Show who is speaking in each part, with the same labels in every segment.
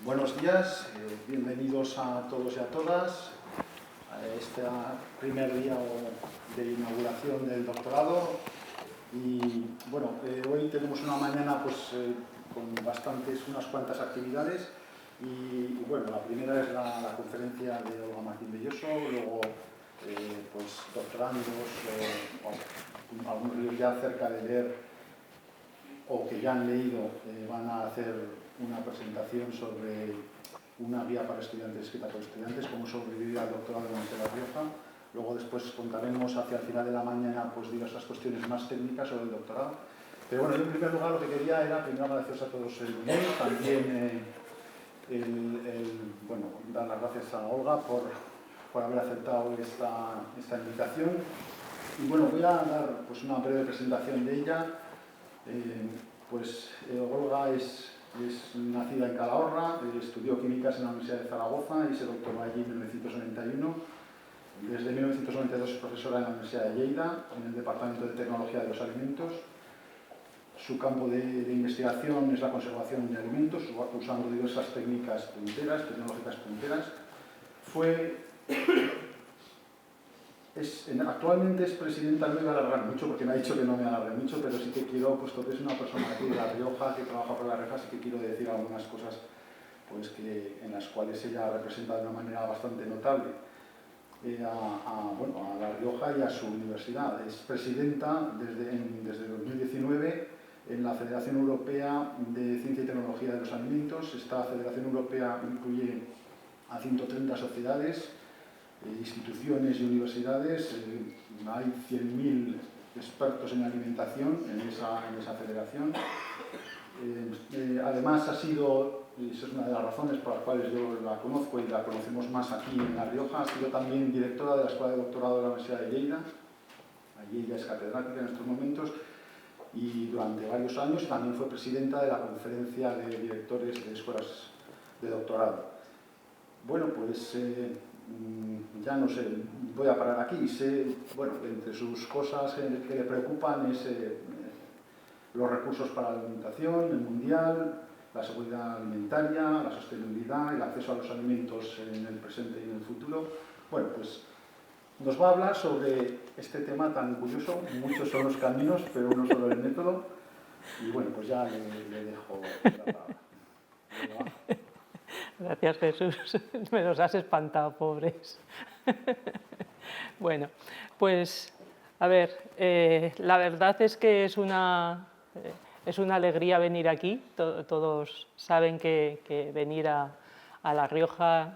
Speaker 1: Buenos días, bienvenidos a todos y a todas a este primer día de inauguración del doctorado. Y bueno, hoy tenemos una mañana con unas cuantas actividades. Y bueno, la primera es la conferencia de Olga Martín Belloso, luego doctorandos o algunos ya cerca de leer o que ya han leído van a hacer una presentación sobre una guía para estudiantes escrita por estudiantes, cómo sobrevivir al doctorado en La Rioja. Luego después contaremos hacia el final de la mañana diversas cuestiones más técnicas sobre el doctorado. Pero bueno, yo en primer lugar lo que quería era primero agradeceros a todos el mail, también dar las gracias a Olga por haber aceptado esta invitación. Y bueno, voy a dar una breve presentación de ella. Olga es nacida en Calahorra, estudió químicas en la Universidad de Zaragoza y se doctoró allí en 1991. Desde 1992 es profesora en la Universidad de Lleida, en el Departamento de Tecnología de los Alimentos. Su campo de investigación es la conservación de alimentos, usando diversas técnicas tecnológicas punteras. Actualmente es presidenta, no me voy a alargar mucho porque me ha dicho que no me alargue mucho, pero sí que quiero, puesto que es una persona aquí de La Rioja, que trabaja por La Rioja, sí que quiero decir algunas cosas en las cuales ella representa de una manera bastante notable a La Rioja y a su universidad. Es presidenta desde 2019 en la Federación Europea de Ciencia y Tecnología de los Alimentos. Esta Federación Europea incluye a 130 sociedades, instituciones y universidades. Hay 100.000 expertos en alimentación en esa federación. Además esa es una de las razones por las cuales yo la conozco y la conocemos más aquí en La Rioja. Ha sido también directora de la Escuela de Doctorado de la Universidad de Lleida. Allí ella es catedrática en estos momentos y durante varios años también fue presidenta de la Conferencia de Directores de Escuelas de Doctorado. Bueno, ya no sé, voy a parar aquí. Entre sus cosas que le preocupan es los recursos para la alimentación, el mundial, la seguridad alimentaria, la sostenibilidad, el acceso a los alimentos en el presente y en el futuro. Bueno, pues nos va a hablar sobre este tema tan curioso. Muchos son los caminos, pero uno solo el método. Y bueno, pues ya le dejo la palabra.
Speaker 2: Gracias, Jesús. Me los has espantado, pobres. Bueno, pues, a ver, la verdad es que es una alegría venir aquí. Todos saben que venir a La Rioja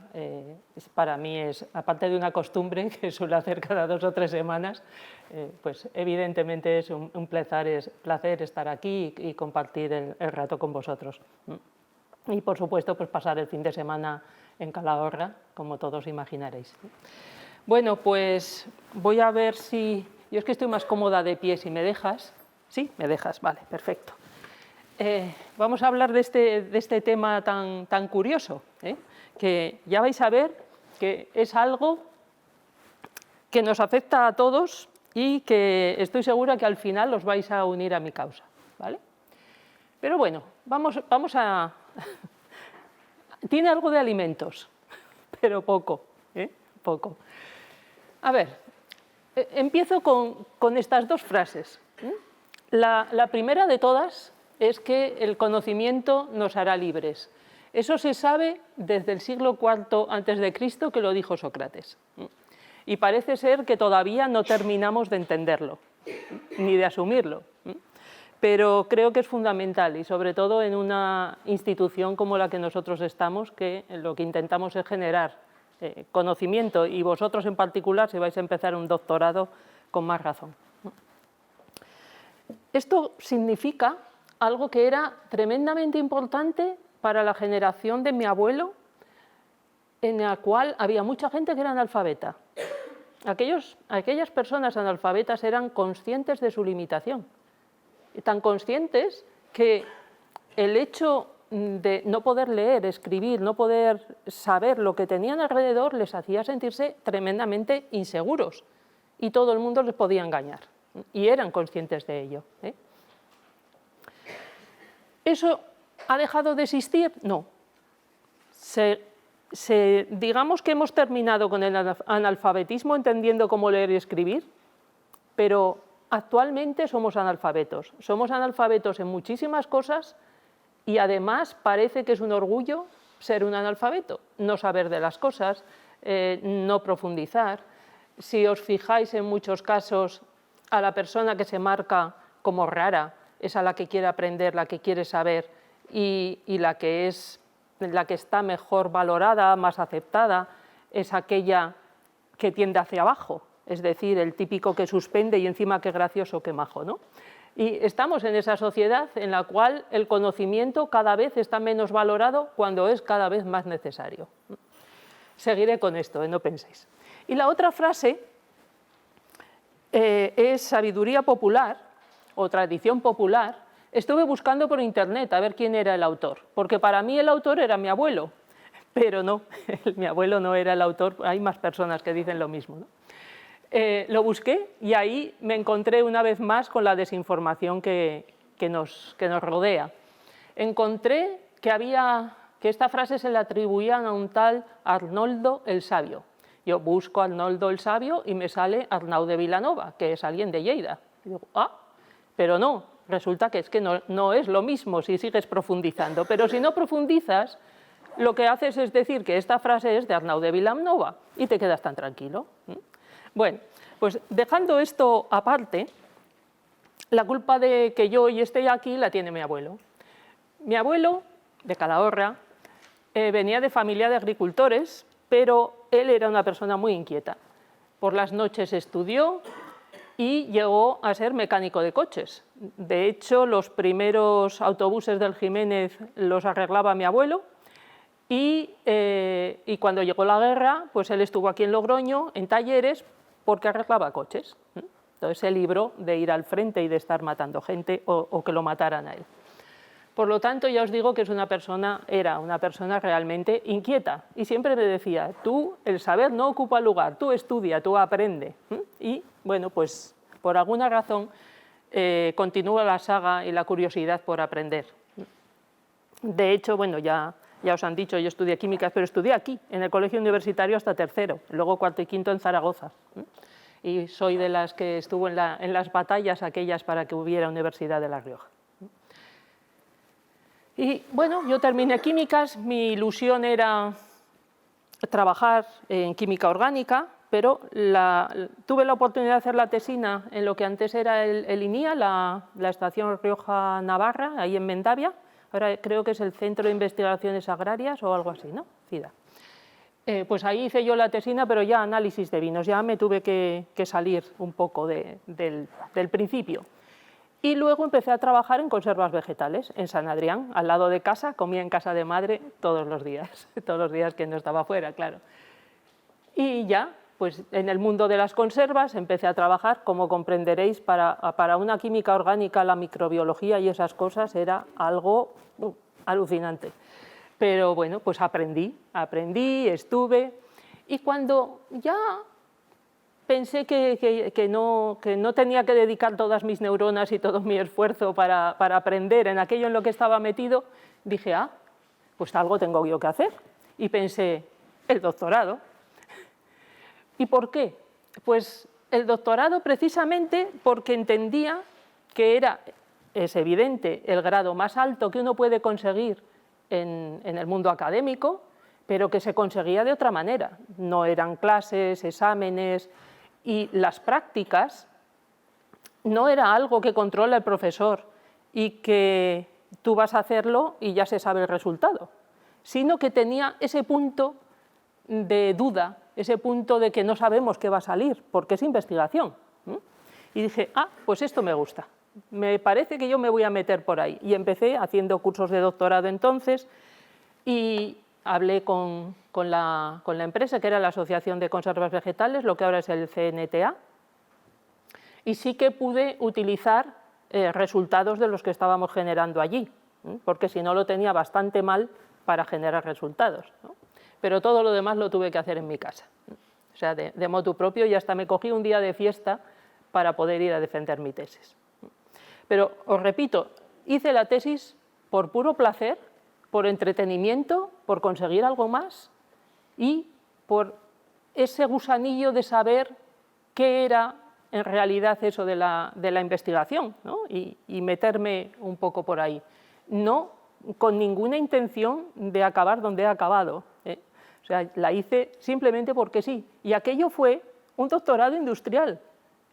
Speaker 2: para mí es, aparte de una costumbre que suelo hacer cada 2 o 3 semanas, pues evidentemente es un placer estar aquí y compartir el rato con vosotros. Y, por supuesto, pues pasar el fin de semana en Calahorra, como todos imaginaréis. Bueno, pues voy a ver si... Yo es que estoy más cómoda de pie, si me dejas. ¿Sí? Me dejas, vale, perfecto. Vamos a hablar de este tema tan curioso, que ya vais a ver que es algo que nos afecta a todos y que estoy segura que al final os vais a unir a mi causa, ¿vale? Pero bueno, vamos a... Tiene algo de alimentos, pero poco, poco. A ver, empiezo con estas 2 frases. La primera de todas es que el conocimiento nos hará libres. Eso se sabe desde el siglo IV a.C., que lo dijo Sócrates. Y parece ser que todavía no terminamos de entenderlo, ni de asumirlo. Pero creo que es fundamental, y sobre todo en una institución como la que nosotros estamos, que lo que intentamos es generar conocimiento, y vosotros en particular, si vais a empezar un doctorado, con más razón. Esto significa algo que era tremendamente importante para la generación de mi abuelo, en la cual había mucha gente que era analfabeta. Aquellas personas analfabetas eran conscientes de su limitación. Tan conscientes que el hecho de no poder leer, escribir, no poder saber lo que tenían alrededor les hacía sentirse tremendamente inseguros y todo el mundo les podía engañar y eran conscientes de ello. ¿Eso ha dejado de existir? No. digamos que hemos terminado con el analfabetismo entendiendo cómo leer y escribir, pero actualmente somos analfabetos. Somos analfabetos en muchísimas cosas y además parece que es un orgullo ser un analfabeto, no saber de las cosas, no profundizar. Si os fijáis, en muchos casos, a la persona que se marca como rara es a la que quiere aprender, la que quiere saber y la que está mejor valorada, más aceptada, es aquella que tiende hacia abajo, es decir, el típico que suspende y encima qué gracioso, qué majo, ¿no? Y estamos en esa sociedad en la cual el conocimiento cada vez está menos valorado cuando es cada vez más necesario. Seguiré con esto, no penséis. Y la otra frase es sabiduría popular o tradición popular. Estuve buscando por internet a ver quién era el autor, porque para mí el autor era mi abuelo, pero no, mi abuelo no era el autor, hay más personas que dicen lo mismo, ¿no? Lo busqué y ahí me encontré una vez más con la desinformación que nos rodea. Encontré que esta frase se le atribuían a un tal Arnoldo el Sabio. Yo busco Arnoldo el Sabio y me sale Arnau de Vilanova, que es alguien de Lleida. Y digo, pero no, resulta que es que no es lo mismo si sigues profundizando. Pero si no profundizas, lo que haces es decir que esta frase es de Arnau de Vilanova y te quedas tan tranquilo. Bueno, pues dejando esto aparte, la culpa de que yo hoy esté aquí la tiene mi abuelo. Mi abuelo, de Calahorra, venía de familia de agricultores, pero él era una persona muy inquieta. Por las noches estudió y llegó a ser mecánico de coches. De hecho, los primeros autobuses del Jiménez los arreglaba mi abuelo y cuando llegó la guerra, pues él estuvo aquí en Logroño, en talleres, porque arreglaba coches. Entonces se libró de ir al frente y de estar matando gente o que lo mataran a él. Por lo tanto, ya os digo que era una persona realmente inquieta y siempre me decía, tú, el saber no ocupa lugar, tú estudia, tú aprende. Y bueno, pues por alguna razón continúa la saga y la curiosidad por aprender. De hecho, bueno, ya os han dicho, yo estudié químicas, pero estudié aquí, en el colegio universitario hasta tercero, luego cuarto y quinto en Zaragoza. Y soy de las que estuvo en las batallas aquellas para que hubiera Universidad de La Rioja. Y bueno, yo terminé químicas, mi ilusión era trabajar en química orgánica, pero tuve la oportunidad de hacer la tesina en lo que antes era el INIA, la Estación Rioja-Navarra, ahí en Mendavia. Ahora creo que es el Centro de Investigaciones Agrarias o algo así, ¿no? CIDA. Pues ahí hice yo la tesina, pero ya análisis de vinos, ya me tuve que salir un poco del principio. Y luego empecé a trabajar en conservas vegetales, en San Adrián, al lado de casa, comía en casa de madre todos los días que no estaba fuera, claro. Y ya, pues en el mundo de las conservas empecé a trabajar, como comprenderéis, para una química orgánica, la microbiología y esas cosas era algo alucinante. Pero bueno, pues aprendí, estuve, y cuando ya pensé que no tenía que dedicar todas mis neuronas y todo mi esfuerzo para aprender en aquello en lo que estaba metido, dije, pues algo tengo yo que hacer. Y pensé, el doctorado. ¿Y por qué? Pues el doctorado precisamente porque entendía que es evidente, el grado más alto que uno puede conseguir en el mundo académico, pero que se conseguía de otra manera. No eran clases, exámenes, y las prácticas no era algo que controla el profesor y que tú vas a hacerlo y ya se sabe el resultado, sino que tenía ese punto de duda, ese punto de que no sabemos qué va a salir, porque es investigación. Y dije, pues esto me gusta, me parece que yo me voy a meter por ahí. Y empecé haciendo cursos de doctorado entonces y hablé con la empresa, que era la Asociación de Conservas Vegetales, lo que ahora es el CNTA, y sí que pude utilizar resultados de los que estábamos generando allí, porque si no lo tenía bastante mal para generar resultados, ¿no? Pero todo lo demás lo tuve que hacer en mi casa, o sea, de motu propio, y hasta me cogí un día de fiesta para poder ir a defender mi tesis. Pero os repito, hice la tesis por puro placer, por entretenimiento, por conseguir algo más y por ese gusanillo de saber qué era en realidad eso de la investigación, ¿no? y meterme un poco por ahí. No con ninguna intención de acabar donde he acabado, ¿eh? O sea, la hice simplemente porque sí. Y aquello fue un doctorado industrial.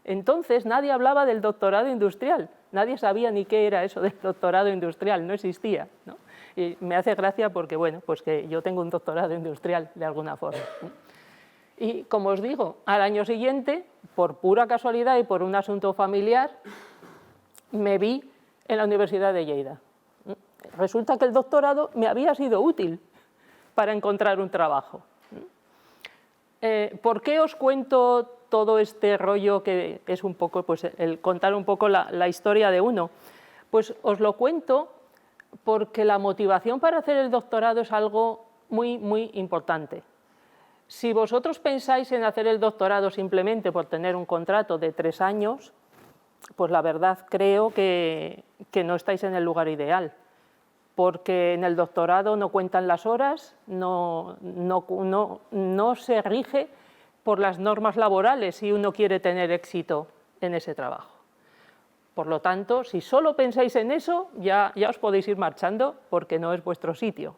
Speaker 2: Entonces nadie hablaba del doctorado industrial, nadie sabía ni qué era eso del doctorado industrial, no existía, ¿no? Y me hace gracia porque, bueno, pues que yo tengo un doctorado industrial de alguna forma, ¿no? Y como os digo, al año siguiente, por pura casualidad y por un asunto familiar, me vi en la Universidad de Lleida. Resulta que el doctorado me había sido útil para encontrar un trabajo. ¿Por qué os cuento todo este rollo que es un poco, pues, el contar un poco la historia de uno? Pues os lo cuento porque la motivación para hacer el doctorado es algo muy, muy importante. Si vosotros pensáis en hacer el doctorado simplemente por tener un contrato de 3 años, pues la verdad creo que no estáis en el lugar ideal, porque en el doctorado no cuentan las horas, no se rige por las normas laborales si uno quiere tener éxito en ese trabajo. Por lo tanto, si solo pensáis en eso, ya os podéis ir marchando porque no es vuestro sitio.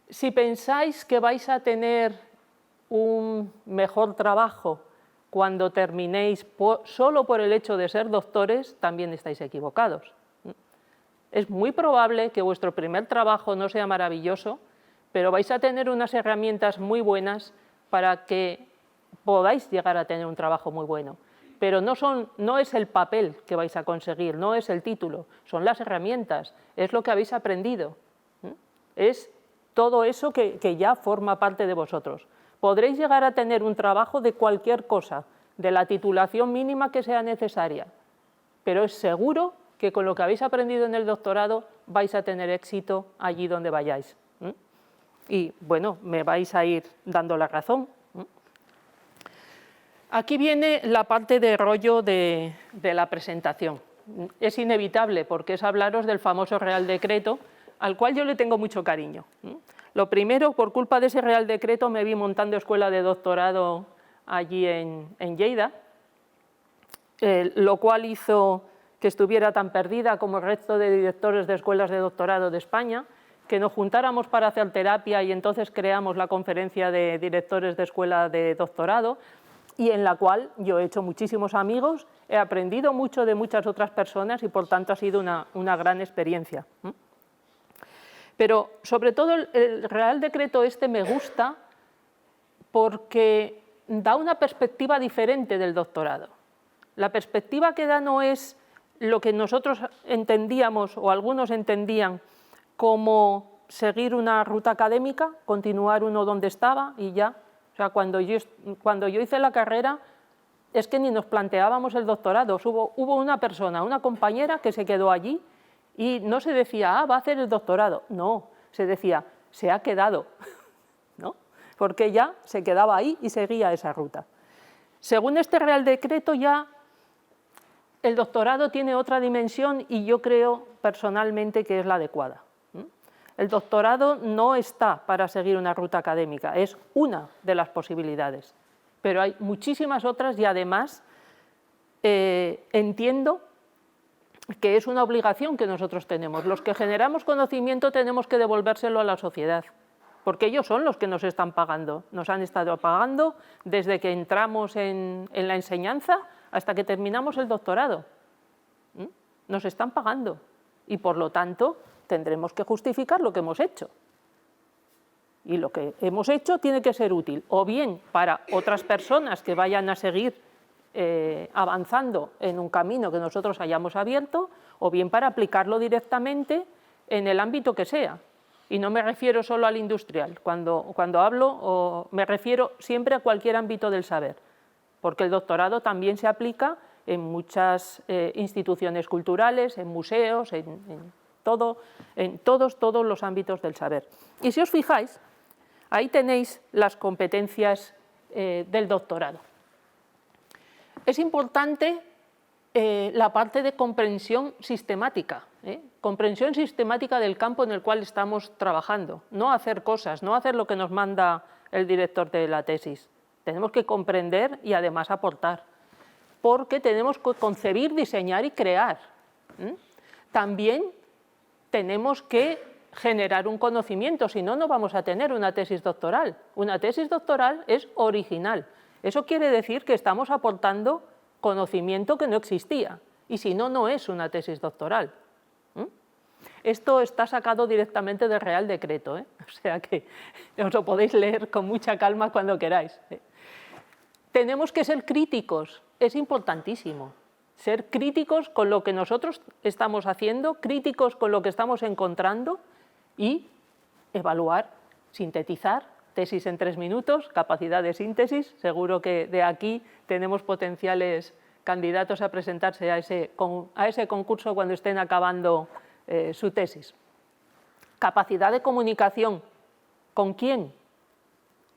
Speaker 2: Si pensáis que vais a tener un mejor trabajo cuando terminéis solo por el hecho de ser doctores, también estáis equivocados. Es muy probable que vuestro primer trabajo no sea maravilloso, pero vais a tener unas herramientas muy buenas para que podáis llegar a tener un trabajo muy bueno. Pero no es el papel que vais a conseguir, no es el título, son las herramientas, es lo que habéis aprendido, es todo eso que ya forma parte de vosotros. Podréis llegar a tener un trabajo de cualquier cosa, de la titulación mínima que sea necesaria, pero es seguro que con lo que habéis aprendido en el doctorado vais a tener éxito allí donde vayáis. Y bueno, me vais a ir dando la razón. Aquí viene la parte de rollo de la presentación. Es inevitable porque es hablaros del famoso Real Decreto, al cual yo le tengo mucho cariño. Lo primero, por culpa de ese Real Decreto me vi montando escuela de doctorado allí en Lleida, lo cual hizo que estuviera tan perdida como el resto de directores de escuelas de doctorado de España, que nos juntáramos para hacer terapia y entonces creamos la conferencia de directores de escuela de doctorado, y en la cual yo he hecho muchísimos amigos, he aprendido mucho de muchas otras personas y por tanto ha sido una gran experiencia. Pero sobre todo el Real Decreto este me gusta porque da una perspectiva diferente del doctorado. La perspectiva que da no es lo que nosotros entendíamos o algunos entendían como seguir una ruta académica, continuar uno donde estaba y ya. O sea, cuando yo hice la carrera es que ni nos planteábamos el doctorado. Hubo una persona, una compañera que se quedó allí y no se decía, va a hacer el doctorado. No, se decía, se ha quedado, ¿no? Porque ya se quedaba ahí y seguía esa ruta. Según este Real Decreto ya el doctorado tiene otra dimensión y yo creo personalmente que es la adecuada. El doctorado no está para seguir una ruta académica, es una de las posibilidades, pero hay muchísimas otras y además entiendo que es una obligación que nosotros tenemos. Los que generamos conocimiento tenemos que devolvérselo a la sociedad, porque ellos son los que nos están pagando, nos han estado pagando desde que entramos en la enseñanza hasta que terminamos el doctorado. Nos están pagando y por lo tanto tendremos que justificar lo que hemos hecho. Y lo que hemos hecho tiene que ser útil, o bien para otras personas que vayan a seguir avanzando en un camino que nosotros hayamos abierto, o bien para aplicarlo directamente en el ámbito que sea. Y no me refiero solo al industrial, cuando hablo me refiero siempre a cualquier ámbito del saber, porque el doctorado también se aplica en muchas instituciones culturales, en museos, en todos los ámbitos del saber. Y si os fijáis, ahí tenéis las competencias del doctorado. Es importante la parte de comprensión sistemática, comprensión sistemática del campo en el cual estamos trabajando, no hacer cosas, no hacer lo que nos manda el director de la tesis. Tenemos que comprender y además aportar, porque tenemos que concebir, diseñar y crear. También tenemos que generar un conocimiento, si no, no vamos a tener una tesis doctoral. Una tesis doctoral es original. Eso quiere decir que estamos aportando conocimiento que no existía, y si no, no es una tesis doctoral. Esto está sacado directamente del Real Decreto, o sea que os lo podéis leer con mucha calma cuando queráis. Tenemos que ser críticos, es importantísimo. Ser críticos con lo que nosotros estamos haciendo, críticos con lo que estamos encontrando y evaluar, sintetizar, tesis en 3 minutos, capacidad de síntesis. Seguro que de aquí tenemos potenciales candidatos a presentarse a ese concurso cuando estén acabando su tesis. Capacidad de comunicación. ¿Con quién?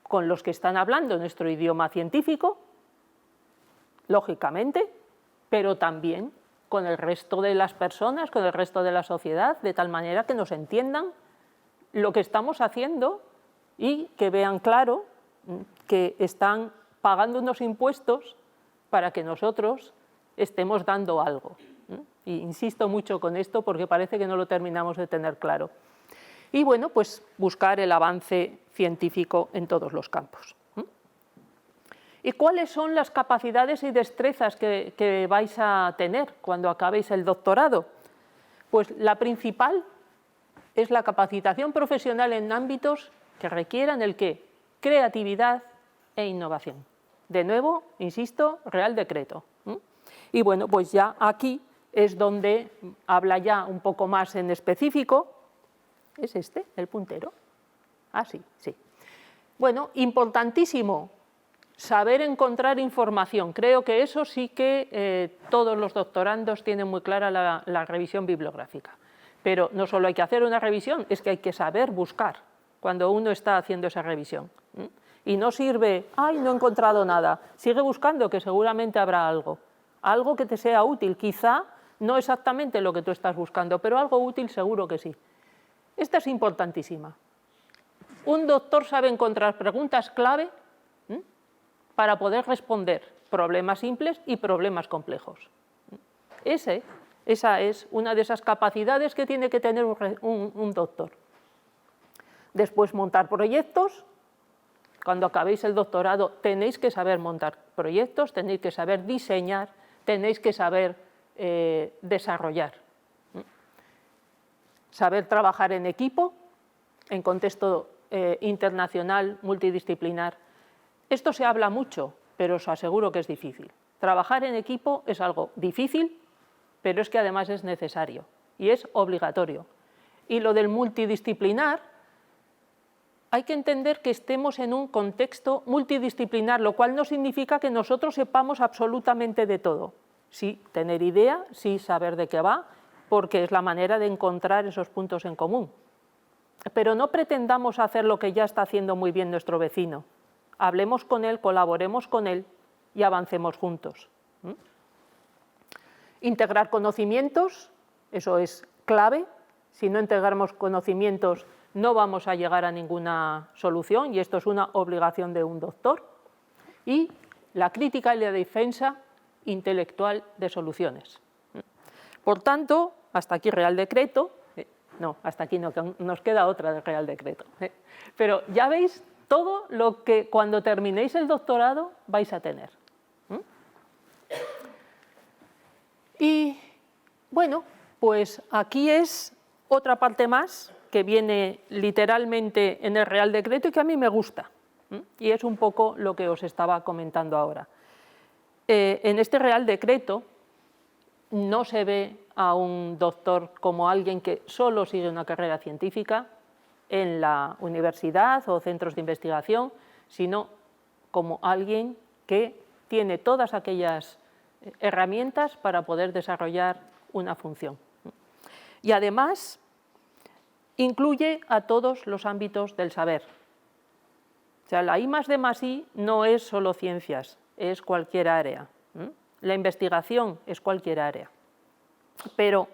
Speaker 2: Con los que están hablando nuestro idioma científico, lógicamente, pero también con el resto de las personas, con el resto de la sociedad, de tal manera que nos entiendan lo que estamos haciendo y que vean claro que están pagando unos impuestos para que nosotros estemos dando algo. Y insisto mucho con esto porque parece que no lo terminamos de tener claro. Y bueno, pues buscar el avance científico en todos los campos. ¿Y cuáles son las capacidades y destrezas que vais a tener cuando acabéis el doctorado? Pues la principal es la capacitación profesional en ámbitos que requieran el ¿qué? Creatividad e innovación. De nuevo, insisto, Real Decreto. Y bueno, pues ya aquí es donde habla ya un poco más en específico. ¿Es este el puntero? Ah, sí, sí. Bueno, importantísimo, saber encontrar información. Creo que eso sí que todos los doctorandos tienen muy clara la revisión bibliográfica. Pero no solo hay que hacer una revisión, es que hay que saber buscar cuando uno está haciendo esa revisión. Y no sirve, ¡ay, no he encontrado nada! Sigue buscando, que seguramente habrá algo. Algo que te sea útil, quizá no exactamente lo que tú estás buscando, pero algo útil seguro que sí. Esta es importantísima. Un doctor sabe encontrar preguntas clave para poder responder problemas simples y problemas complejos. Esa es una de esas capacidades que tiene que tener un doctor. Después, montar proyectos. Cuando acabéis el doctorado tenéis que saber montar proyectos, tenéis que saber diseñar, tenéis que saber desarrollar. Saber trabajar en equipo, en contexto internacional, multidisciplinar. Esto se habla mucho, pero os aseguro que es difícil. Trabajar en equipo es algo difícil, pero es que además es necesario y es obligatorio. Y lo del multidisciplinar, hay que entender que estemos en un contexto multidisciplinar, lo cual no significa que nosotros sepamos absolutamente de todo. Sí tener idea, sí saber de qué va, porque es la manera de encontrar esos puntos en común. Pero no pretendamos hacer lo que ya está haciendo muy bien nuestro vecino. Hablemos con él, colaboremos con él y avancemos juntos. Integrar conocimientos, eso es clave. Si no integramos conocimientos, no vamos a llegar a ninguna solución y esto es una obligación de un doctor. Y la crítica y la defensa intelectual de soluciones. Por tanto, hasta aquí Real Decreto. No, hasta aquí no, que nos queda otra del Real Decreto. Pero ya veis todo lo que cuando terminéis el doctorado vais a tener. Y bueno, pues aquí es otra parte más que viene literalmente en el Real Decreto y que a mí me gusta. Y es un poco lo que os estaba comentando ahora. En este Real Decreto no se ve a un doctor como alguien que solo sigue una carrera científica en la universidad o centros de investigación, sino como alguien que tiene todas aquellas herramientas para poder desarrollar una función. Y además incluye a todos los ámbitos del saber. O sea, la I+D+I no es solo ciencias, es cualquier área. La investigación es cualquier área. Pero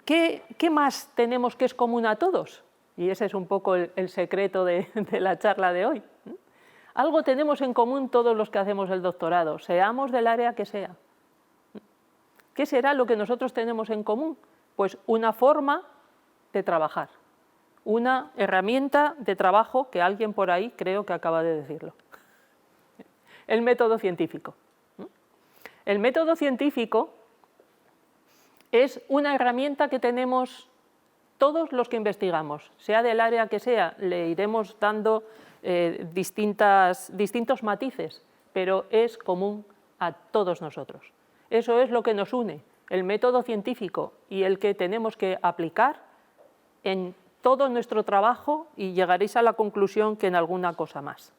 Speaker 2: ¿Qué más tenemos que es común a todos? Y ese es un poco el secreto de la charla de hoy. Algo tenemos en común todos los que hacemos el doctorado, seamos del área que sea. ¿Qué será lo que nosotros tenemos en común? Pues una forma de trabajar, una herramienta de trabajo que alguien por ahí creo que acaba de decirlo. El método científico. El método científico es una herramienta que tenemos todos los que investigamos, sea del área que sea, le iremos dando distintos matices, pero es común a todos nosotros. Eso es lo que nos une, el método científico y el que tenemos que aplicar en todo nuestro trabajo y llegaréis a la conclusión que en alguna cosa más.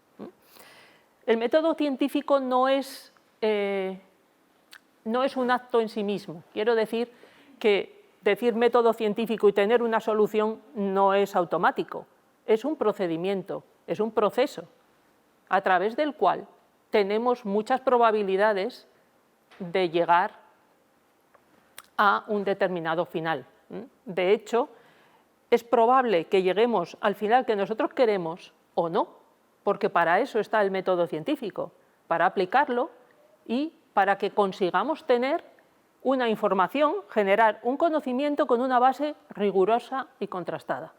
Speaker 2: El método científico no es un acto en sí mismo. Quiero decir que decir método científico y tener una solución no es automático. Es un procedimiento, es un proceso a través del cual tenemos muchas probabilidades de llegar a un determinado final. De hecho, es probable que lleguemos al final que nosotros queremos o no, porque para eso está el método científico, para aplicarlo y para que consigamos tener una información, generar un conocimiento con una base rigurosa y contrastada.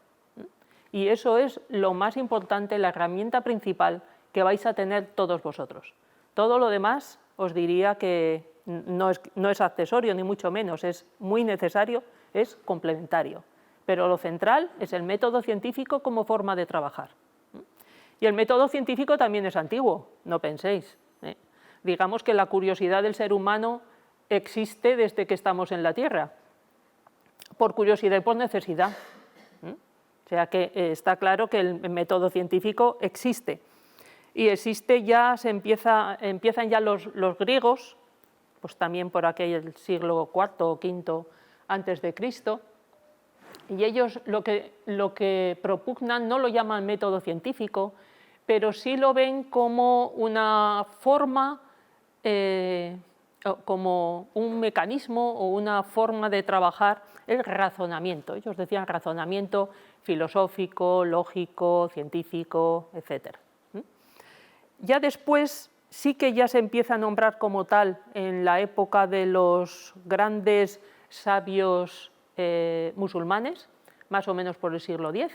Speaker 2: Y eso es lo más importante, la herramienta principal que vais a tener todos vosotros. Todo lo demás os diría que no es accesorio, ni mucho menos, es muy necesario, es complementario. Pero lo central es el método científico como forma de trabajar. Y el método científico también es antiguo, no penséis. Digamos que la curiosidad del ser humano existe desde que estamos en la Tierra, por curiosidad y por necesidad. O sea que está claro que el método científico existe. Y existe ya, empiezan ya los griegos, pues también por aquel siglo IV o V antes de Cristo, y ellos lo que propugnan no lo llaman método científico, pero sí lo ven como una forma, como un mecanismo o una forma de trabajar el razonamiento. Ellos decían razonamiento filosófico, lógico, científico, etc. Ya después sí que ya se empieza a nombrar como tal en la época de los grandes sabios musulmanes, más o menos por el siglo X,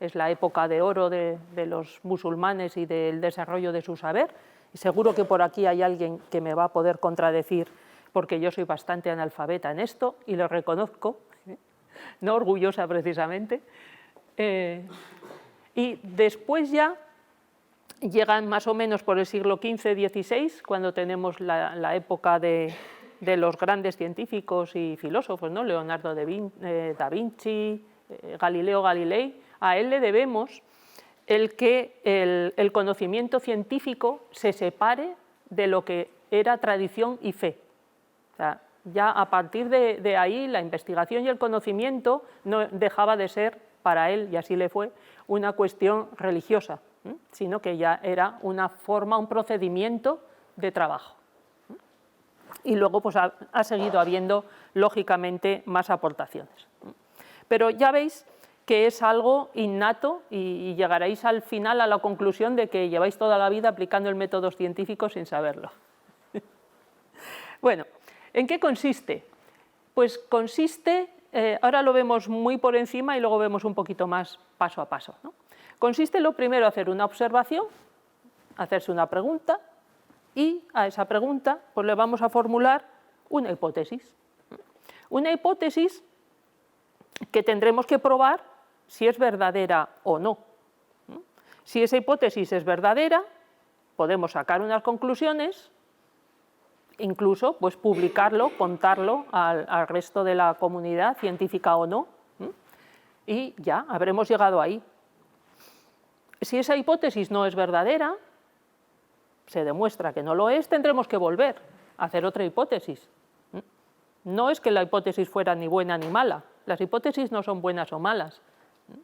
Speaker 2: es la época de oro de los musulmanes y del desarrollo de su saber, y seguro que por aquí hay alguien que me va a poder contradecir, porque yo soy bastante analfabeta en esto, y lo reconozco, no orgullosa precisamente, y después ya llegan más o menos por el siglo XV-XVI, cuando tenemos la época de los grandes científicos y filósofos, ¿no? Leonardo da Vinci, Galileo Galilei. A él le debemos el que el conocimiento científico se separe de lo que era tradición y fe. O sea, ya a partir de ahí la investigación y el conocimiento no dejaba de ser para él, y así le fue, una cuestión religiosa, sino que ya era una forma, un procedimiento de trabajo. Y luego pues, ha seguido habiendo, lógicamente, más aportaciones. Pero ya veis que es algo innato y llegaréis al final a la conclusión de que lleváis toda la vida aplicando el método científico sin saberlo. Bueno, ¿en qué consiste? Pues consiste, ahora lo vemos muy por encima y luego vemos un poquito más paso a paso, ¿no? Consiste lo primero en hacer una observación, hacerse una pregunta y a esa pregunta pues, le vamos a formular una hipótesis. Una hipótesis que tendremos que probar si es verdadera o no. Si esa hipótesis es verdadera, podemos sacar unas conclusiones, incluso pues, publicarlo, contarlo al resto de la comunidad, científica o no, y ya habremos llegado ahí. Si esa hipótesis no es verdadera, se demuestra que no lo es, tendremos que volver a hacer otra hipótesis. No es que la hipótesis fuera ni buena ni mala, las hipótesis no son buenas o malas,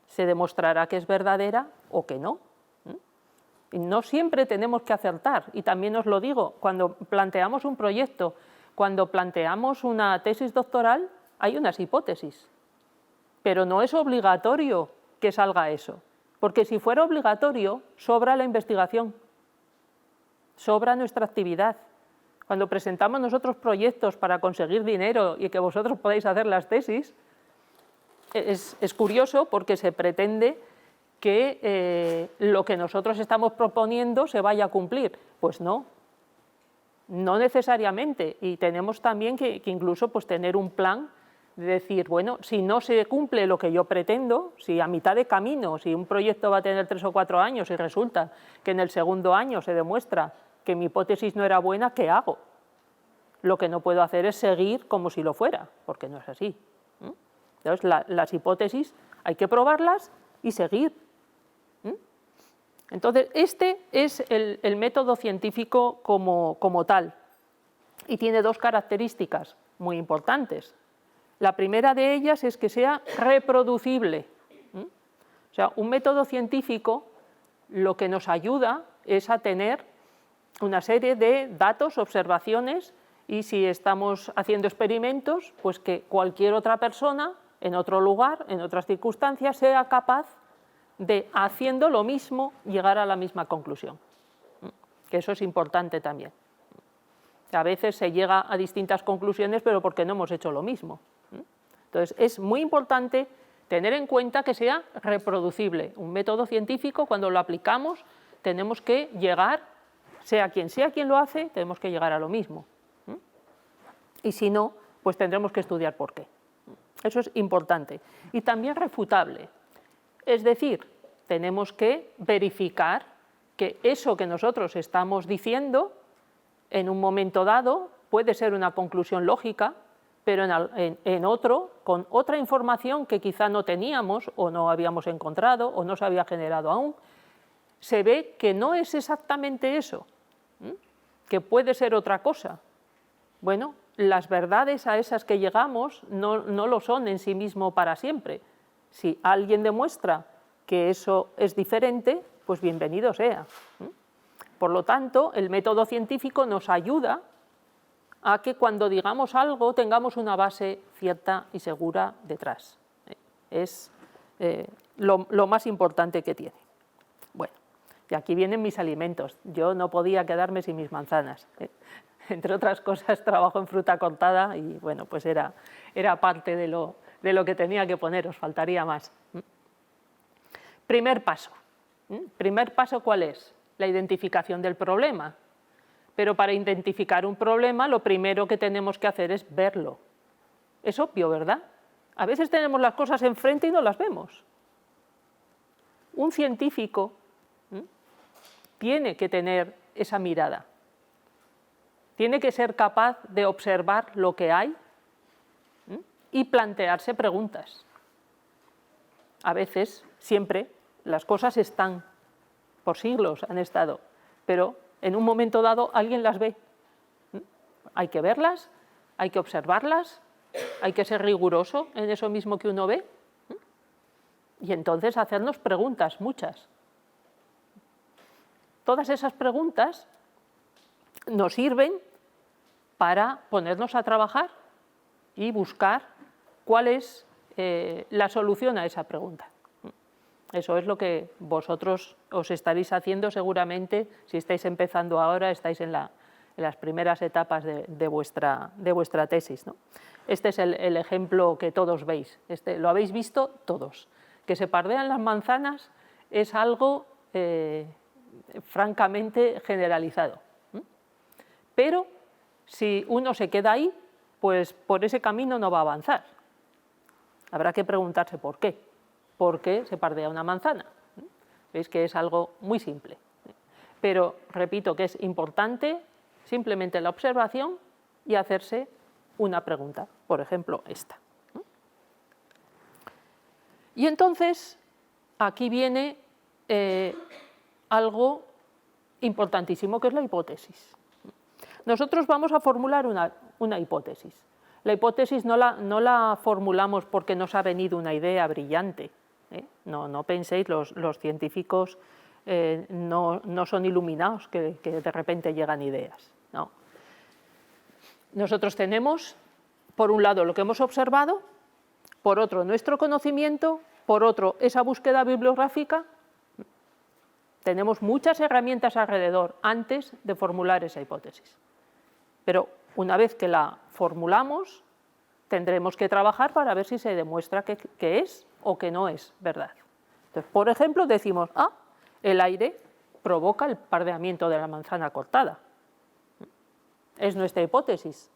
Speaker 2: se demostrará que es verdadera o que no. Y no siempre tenemos que acertar, y también os lo digo, cuando planteamos un proyecto, cuando planteamos una tesis doctoral, hay unas hipótesis, pero no es obligatorio que salga eso, porque si fuera obligatorio, sobra la investigación, sobra nuestra actividad. Cuando presentamos nosotros proyectos para conseguir dinero y que vosotros podáis hacer las tesis, es curioso porque se pretende que lo que nosotros estamos proponiendo se vaya a cumplir. Pues no, no necesariamente, y tenemos también que incluso pues, tener un plan de decir, bueno, si no se cumple lo que yo pretendo, si a mitad de camino, si un proyecto va a tener 3 o 4 años y resulta que en el segundo año se demuestra que mi hipótesis no era buena, ¿qué hago? Lo que no puedo hacer es seguir como si lo fuera, porque no es así. Entonces, las hipótesis hay que probarlas y seguir. Entonces, este es el método científico como tal, y tiene 2 características muy importantes. La primera de ellas es que sea reproducible. O sea, un método científico lo que nos ayuda es a tener una serie de datos, observaciones, y si estamos haciendo experimentos, pues que cualquier otra persona, en otro lugar, en otras circunstancias, sea capaz de, haciendo lo mismo, llegar a la misma conclusión. Que eso es importante también. A veces se llega a distintas conclusiones, pero porque no hemos hecho lo mismo. Entonces, es muy importante tener en cuenta que sea reproducible. Un método científico, cuando lo aplicamos, tenemos que llegar, sea quien lo hace, tenemos que llegar a lo mismo. Y si no, pues tendremos que estudiar por qué. Eso es importante. Y también refutable. Es decir, tenemos que verificar que eso que nosotros estamos diciendo, en un momento dado, puede ser una conclusión lógica, pero en otro, con otra información que quizá no teníamos o no habíamos encontrado o no se había generado aún, se ve que no es exactamente eso, que puede ser otra cosa. Bueno, las verdades a esas que llegamos no lo son en sí mismo para siempre. Si alguien demuestra que eso es diferente, pues bienvenido sea. Por lo tanto, el método científico nos ayuda a que cuando digamos algo tengamos una base cierta y segura detrás. Es lo más importante que tiene. Bueno, y aquí vienen mis alimentos. Yo no podía quedarme sin mis manzanas. Entre otras cosas, trabajo en fruta cortada y bueno, pues era parte de lo que tenía que poner, os faltaría más. Primer paso. Primer paso, ¿cuál es? La identificación del problema. Pero para identificar un problema, lo primero que tenemos que hacer es verlo. Es obvio, ¿verdad? A veces tenemos las cosas enfrente y no las vemos. Un científico tiene que tener esa mirada. Tiene que ser capaz de observar lo que hay y plantearse preguntas. A veces, siempre, las cosas están, por siglos han estado, pero en un momento dado alguien las ve. Hay que verlas, hay que observarlas, hay que ser riguroso en eso mismo que uno ve y entonces hacernos preguntas, muchas. Todas esas preguntas nos sirven para ponernos a trabajar y buscar cuál es la solución a esa pregunta. Eso es lo que vosotros os estaréis haciendo seguramente, si estáis empezando ahora, estáis en las primeras etapas de vuestra tesis, ¿no? Este es el ejemplo que todos veis, lo habéis visto todos. Que se pardean las manzanas es algo francamente generalizado. Pero si uno se queda ahí, pues por ese camino no va a avanzar. Habrá que preguntarse por qué. ¿Por qué se pardea una manzana? Veis que es algo muy simple. Pero repito que es importante simplemente la observación y hacerse una pregunta, por ejemplo esta. Y entonces aquí viene algo importantísimo, que es la hipótesis. Nosotros vamos a formular una hipótesis. La hipótesis no la formulamos porque nos ha venido una idea brillante. No penséis, los científicos no son iluminados que de repente llegan ideas. No. Nosotros tenemos, por un lado, lo que hemos observado, por otro nuestro conocimiento, por otro esa búsqueda bibliográfica. Tenemos muchas herramientas alrededor antes de formular esa hipótesis. Pero una vez que la formulamos, tendremos que trabajar para ver si se demuestra que es o que no es verdad. Entonces, por ejemplo, decimos, el aire provoca el pardeamiento de la manzana cortada. Es nuestra hipótesis.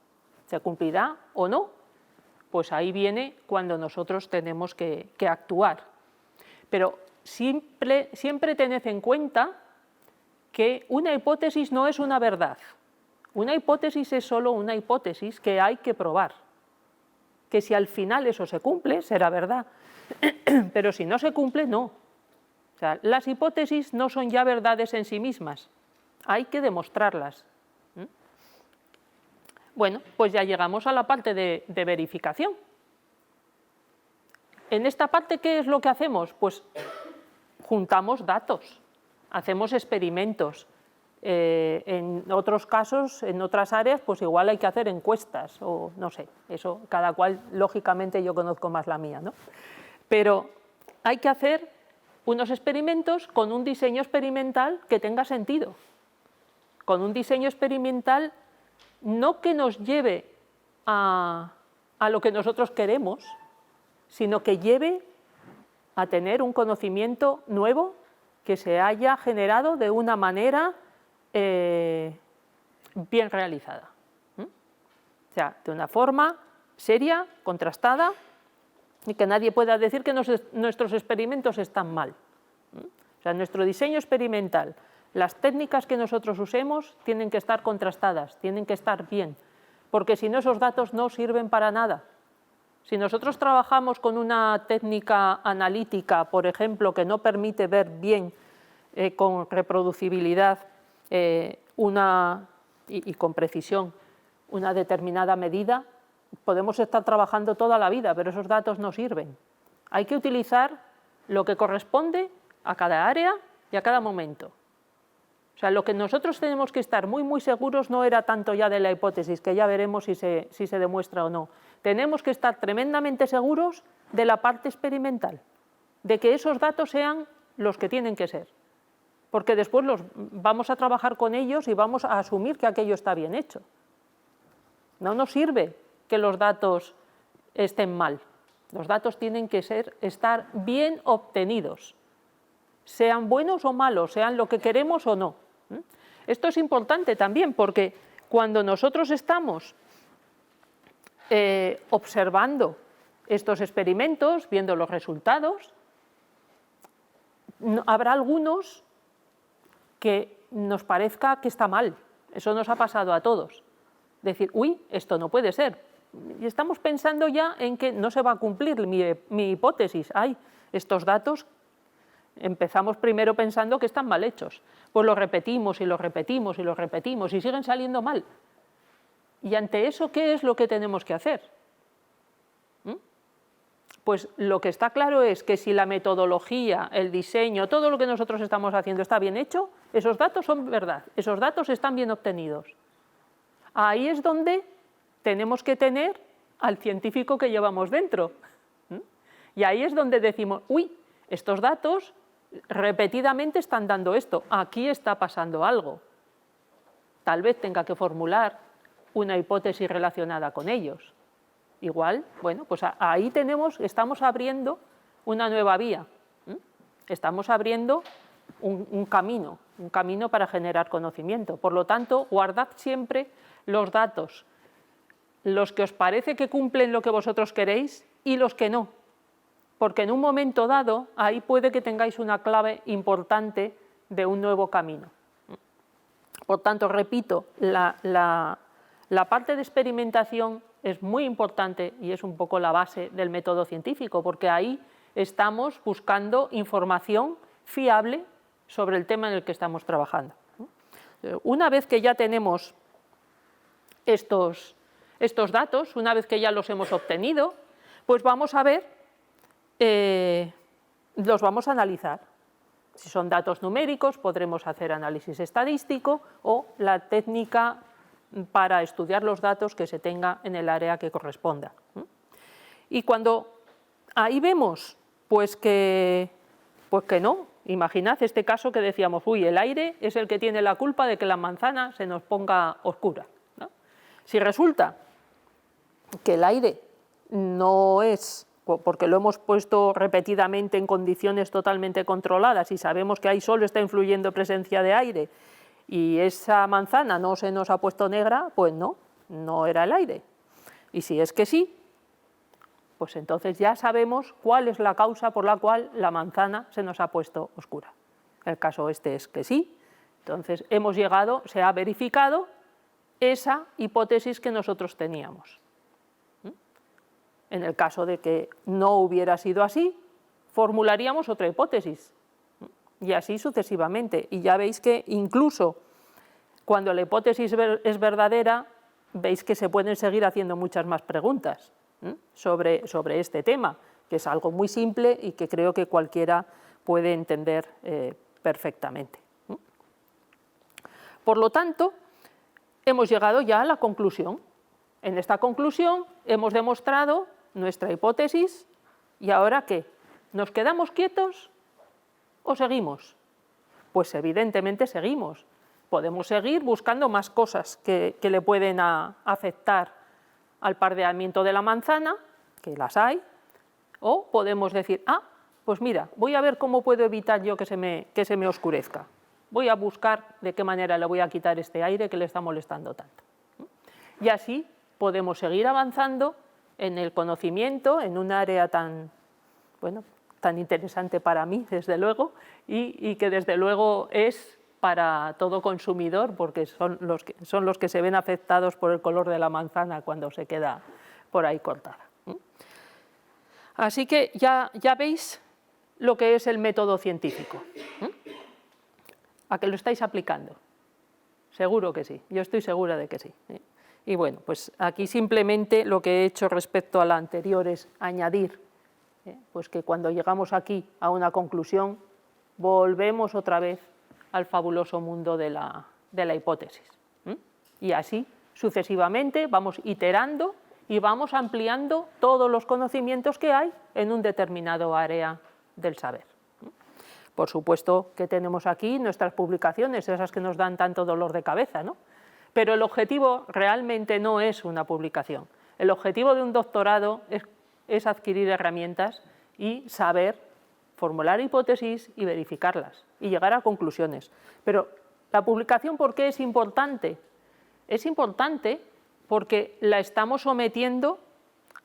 Speaker 2: ¿Se cumplirá o no? Pues ahí viene cuando nosotros tenemos que actuar. Pero siempre tened en cuenta que una hipótesis no es una verdad. Una hipótesis es solo una hipótesis que hay que probar. Que si al final eso se cumple, será verdad. Pero si no se cumple, no. O sea, las hipótesis no son ya verdades en sí mismas. Hay que demostrarlas. Bueno, pues ya llegamos a la parte de verificación. En esta parte, ¿qué es lo que hacemos? Pues juntamos datos, hacemos experimentos. En otros casos, en otras áreas, pues igual hay que hacer encuestas o no sé, eso cada cual, lógicamente yo conozco más la mía, ¿no? Pero hay que hacer unos experimentos con un diseño experimental que tenga sentido, con un diseño experimental no que nos lleve a lo que nosotros queremos, sino que lleve a tener un conocimiento nuevo que se haya generado de una manera bien realizada. O sea, de una forma seria, contrastada, y que nadie pueda decir que nuestros experimentos están mal. O sea, nuestro diseño experimental, las técnicas que nosotros usemos tienen que estar contrastadas, tienen que estar bien, porque si no esos datos no sirven para nada. Si nosotros trabajamos con una técnica analítica, por ejemplo, que no permite ver bien con reproducibilidad y con precisión una determinada medida, podemos estar trabajando toda la vida, pero esos datos no sirven. Hay que utilizar lo que corresponde a cada área y a cada momento. O sea, lo que nosotros tenemos que estar muy seguros no era tanto ya de la hipótesis, que ya veremos si se demuestra o no. Tenemos que estar tremendamente seguros de la parte experimental, de que esos datos sean los que tienen que ser. Porque después vamos a trabajar con ellos y vamos a asumir que aquello está bien hecho. No nos sirve que los datos estén mal. Los datos tienen que estar bien obtenidos, sean buenos o malos, sean lo que queremos o no. Esto es importante también porque cuando nosotros estamos observando estos experimentos, viendo los resultados, habrá algunos que nos parezca que está mal. Eso nos ha pasado a todos. Decir, uy, esto no puede ser. Y estamos pensando ya en que no se va a cumplir mi hipótesis. Ay, estos datos, empezamos primero pensando que están mal hechos. Pues los repetimos y los repetimos y los repetimos y siguen saliendo mal. Y ante eso, ¿qué es lo que tenemos que hacer? Pues lo que está claro es que si la metodología, el diseño, todo lo que nosotros estamos haciendo está bien hecho, esos datos son verdad, esos datos están bien obtenidos. Ahí es donde tenemos que tener al científico que llevamos dentro. Y ahí es donde decimos, uy, estos datos repetidamente están dando esto, aquí está pasando algo. Tal vez tenga que formular una hipótesis relacionada con ellos. Igual, bueno, pues ahí estamos abriendo una nueva vía, estamos abriendo un camino para generar conocimiento. Por lo tanto, guardad siempre los datos, los que os parece que cumplen lo que vosotros queréis y los que no, porque en un momento dado ahí puede que tengáis una clave importante de un nuevo camino. Por tanto, repito, la parte de experimentación es muy importante y es un poco la base del método científico, porque ahí estamos buscando información fiable sobre el tema en el que estamos trabajando. Una vez que ya tenemos estos datos, una vez que ya los hemos obtenido, pues vamos a ver, los vamos a analizar. Si son datos numéricos, podremos hacer análisis estadístico o la técnica para estudiar los datos que se tenga en el área que corresponda. Y cuando ahí vemos pues que no. Imaginad este caso que decíamos, uy, el aire es el que tiene la culpa de que la manzana se nos ponga oscura, ¿no? Si resulta que el aire no es, porque lo hemos puesto repetidamente en condiciones totalmente controladas y sabemos que ahí solo está influyendo presencia de aire y esa manzana no se nos ha puesto negra, pues no era el aire. Y si es que sí, pues entonces ya sabemos cuál es la causa por la cual la manzana se nos ha puesto oscura. El caso este es que sí, entonces hemos llegado, se ha verificado esa hipótesis que nosotros teníamos. En el caso de que no hubiera sido así, formularíamos otra hipótesis, y así sucesivamente. Y ya veis que incluso cuando la hipótesis es verdadera, veis que se pueden seguir haciendo muchas más preguntas sobre este tema, que es algo muy simple y que creo que cualquiera puede entender perfectamente. Por lo tanto, hemos llegado ya a la conclusión. En esta conclusión hemos demostrado nuestra hipótesis, ¿y ahora qué? ¿Nos quedamos quietos o seguimos? Pues evidentemente seguimos. Podemos seguir buscando más cosas que le pueden afectar al pardeamiento de la manzana, que las hay, o podemos decir, pues mira, voy a ver cómo puedo evitar yo que se me oscurezca. Voy a buscar de qué manera le voy a quitar este aire que le está molestando tanto. Y así podemos seguir avanzando en el conocimiento, en un área tan interesante para mí, desde luego, y que desde luego es para todo consumidor, porque son los que se ven afectados por el color de la manzana cuando se queda por ahí cortada. Así que ya veis lo que es el método científico. ¿A qué lo estáis aplicando? Seguro que sí, yo estoy segura de que sí. Y bueno, pues aquí simplemente lo que he hecho respecto a la anterior es añadir pues que cuando llegamos aquí a una conclusión, volvemos otra vez al fabuloso mundo de la hipótesis. Y así, sucesivamente, vamos iterando y vamos ampliando todos los conocimientos que hay en un determinado área del saber. Por supuesto que tenemos aquí nuestras publicaciones, esas que nos dan tanto dolor de cabeza, ¿no? Pero el objetivo realmente no es una publicación. El objetivo de un doctorado es adquirir herramientas y saber formular hipótesis y verificarlas y llegar a conclusiones. Pero la publicación, ¿por qué es importante? Es importante porque la estamos sometiendo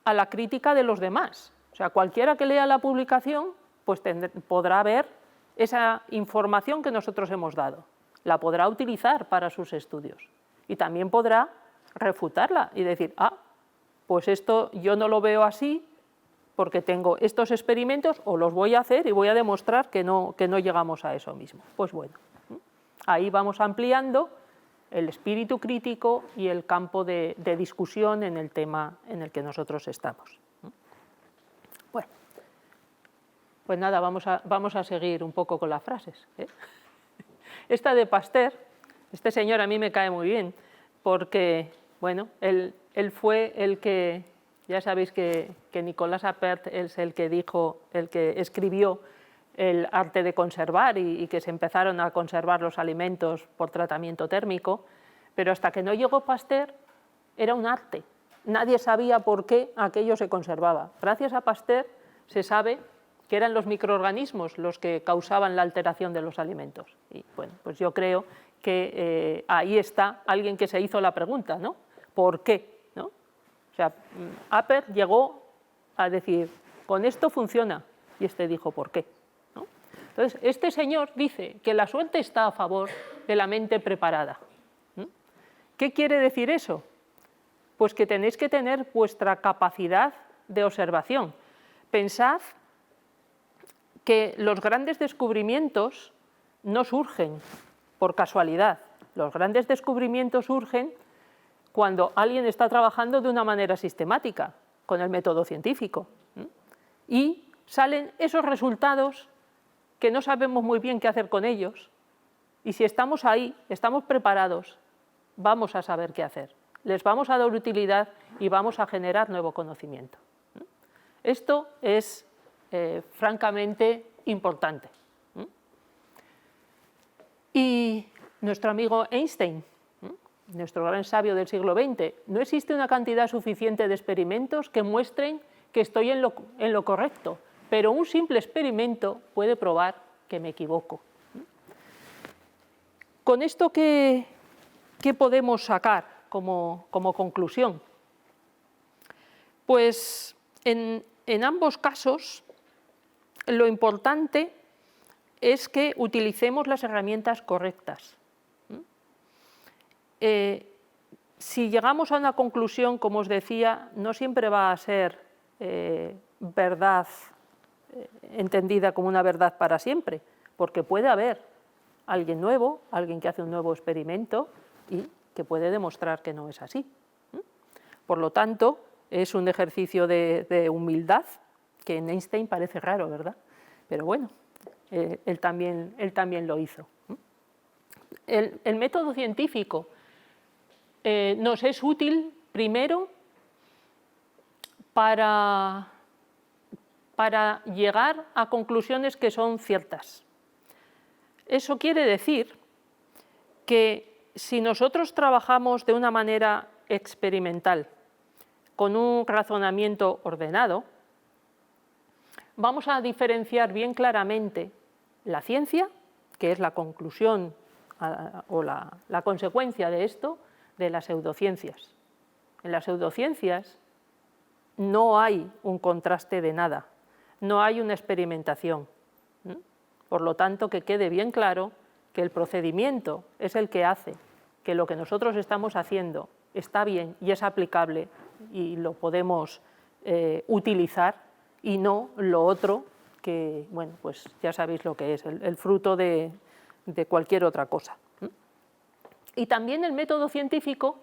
Speaker 2: a la crítica de los demás. O sea, cualquiera que lea la publicación pues podrá ver esa información que nosotros hemos dado, la podrá utilizar para sus estudios y también podrá refutarla y decir, pues esto yo no lo veo así, porque tengo estos experimentos o los voy a hacer y voy a demostrar que no llegamos a eso mismo. Pues bueno, ahí vamos ampliando el espíritu crítico y el campo de discusión en el tema en el que nosotros estamos. Bueno, pues nada, vamos a seguir un poco con las frases. Esta de Pasteur, este señor a mí me cae muy bien, porque, bueno, él fue el que... Ya sabéis que Nicolas Appert es el que escribió el arte de conservar y que se empezaron a conservar los alimentos por tratamiento térmico, pero hasta que no llegó Pasteur era un arte. Nadie sabía por qué aquello se conservaba. Gracias a Pasteur se sabe que eran los microorganismos los que causaban la alteración de los alimentos. Y bueno, pues yo creo que ahí está alguien que se hizo la pregunta, ¿no? ¿Por qué? O sea, Appert llegó a decir, con esto funciona, y este dijo, ¿por qué? ¿No? Entonces, este señor dice que la suerte está a favor de la mente preparada. ¿Qué quiere decir eso? Pues que tenéis que tener vuestra capacidad de observación. Pensad que los grandes descubrimientos no surgen por casualidad. Los grandes descubrimientos surgen cuando alguien está trabajando de una manera sistemática, con el método científico. Y salen esos resultados que no sabemos muy bien qué hacer con ellos. Y si estamos ahí, estamos preparados, vamos a saber qué hacer. Les vamos a dar utilidad y vamos a generar nuevo conocimiento. Esto es francamente importante. Y nuestro amigo Einstein, nuestro gran sabio del siglo XX, no existe una cantidad suficiente de experimentos que muestren que estoy en lo correcto, pero un simple experimento puede probar que me equivoco. Con esto, ¿qué podemos sacar como conclusión? Pues en ambos casos lo importante es que utilicemos las herramientas correctas. Si llegamos a una conclusión, como os decía, no siempre va a ser verdad entendida como una verdad para siempre, porque puede haber alguien nuevo, alguien que hace un nuevo experimento y que puede demostrar que no es así. Por lo tanto, es un ejercicio de humildad, que en Einstein parece raro, ¿verdad? Pero bueno, él también lo hizo. El método científico nos es útil, primero, para llegar a conclusiones que son ciertas. Eso quiere decir que si nosotros trabajamos de una manera experimental, con un razonamiento ordenado, vamos a diferenciar bien claramente la ciencia, que es la conclusión o la consecuencia de esto, de las pseudociencias. En las pseudociencias no hay un contraste de nada, no hay una experimentación. Por lo tanto, que quede bien claro que el procedimiento es el que hace que lo que nosotros estamos haciendo está bien y es aplicable y lo podemos utilizar, y no lo otro que, bueno, pues ya sabéis lo que es, el fruto de cualquier otra cosa. Y también el método científico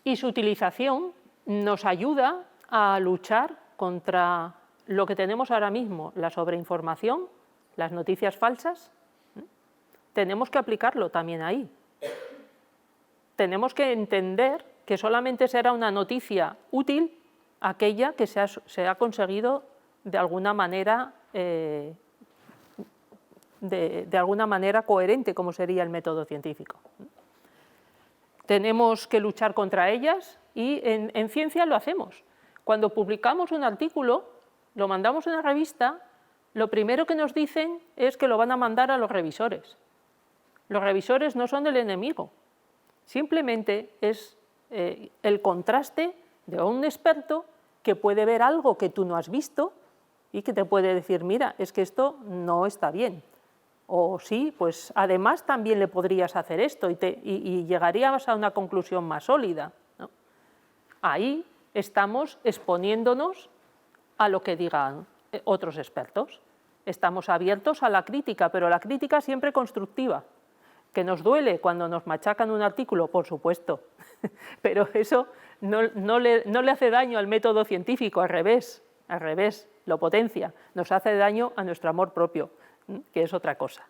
Speaker 2: y su utilización nos ayuda a luchar contra lo que tenemos ahora mismo, la sobreinformación, las noticias falsas. Tenemos que aplicarlo también ahí. Tenemos que entender que solamente será una noticia útil aquella que se ha conseguido de alguna manera coherente, como sería el método científico. Tenemos que luchar contra ellas y en ciencia lo hacemos. Cuando publicamos un artículo, lo mandamos a una revista, lo primero que nos dicen es que lo van a mandar a los revisores. Los revisores no son el enemigo, simplemente es el contraste de un experto que puede ver algo que tú no has visto y que te puede decir, mira, es que esto no está bien. O sí, pues además también le podrías hacer esto y llegarías a una conclusión más sólida, ¿no? Ahí estamos exponiéndonos a lo que digan otros expertos. Estamos abiertos a la crítica, pero la crítica siempre constructiva. Que nos duele cuando nos machacan un artículo, por supuesto, pero eso no le hace daño al método científico, al revés, lo potencia, nos hace daño a nuestro amor propio, que es otra cosa.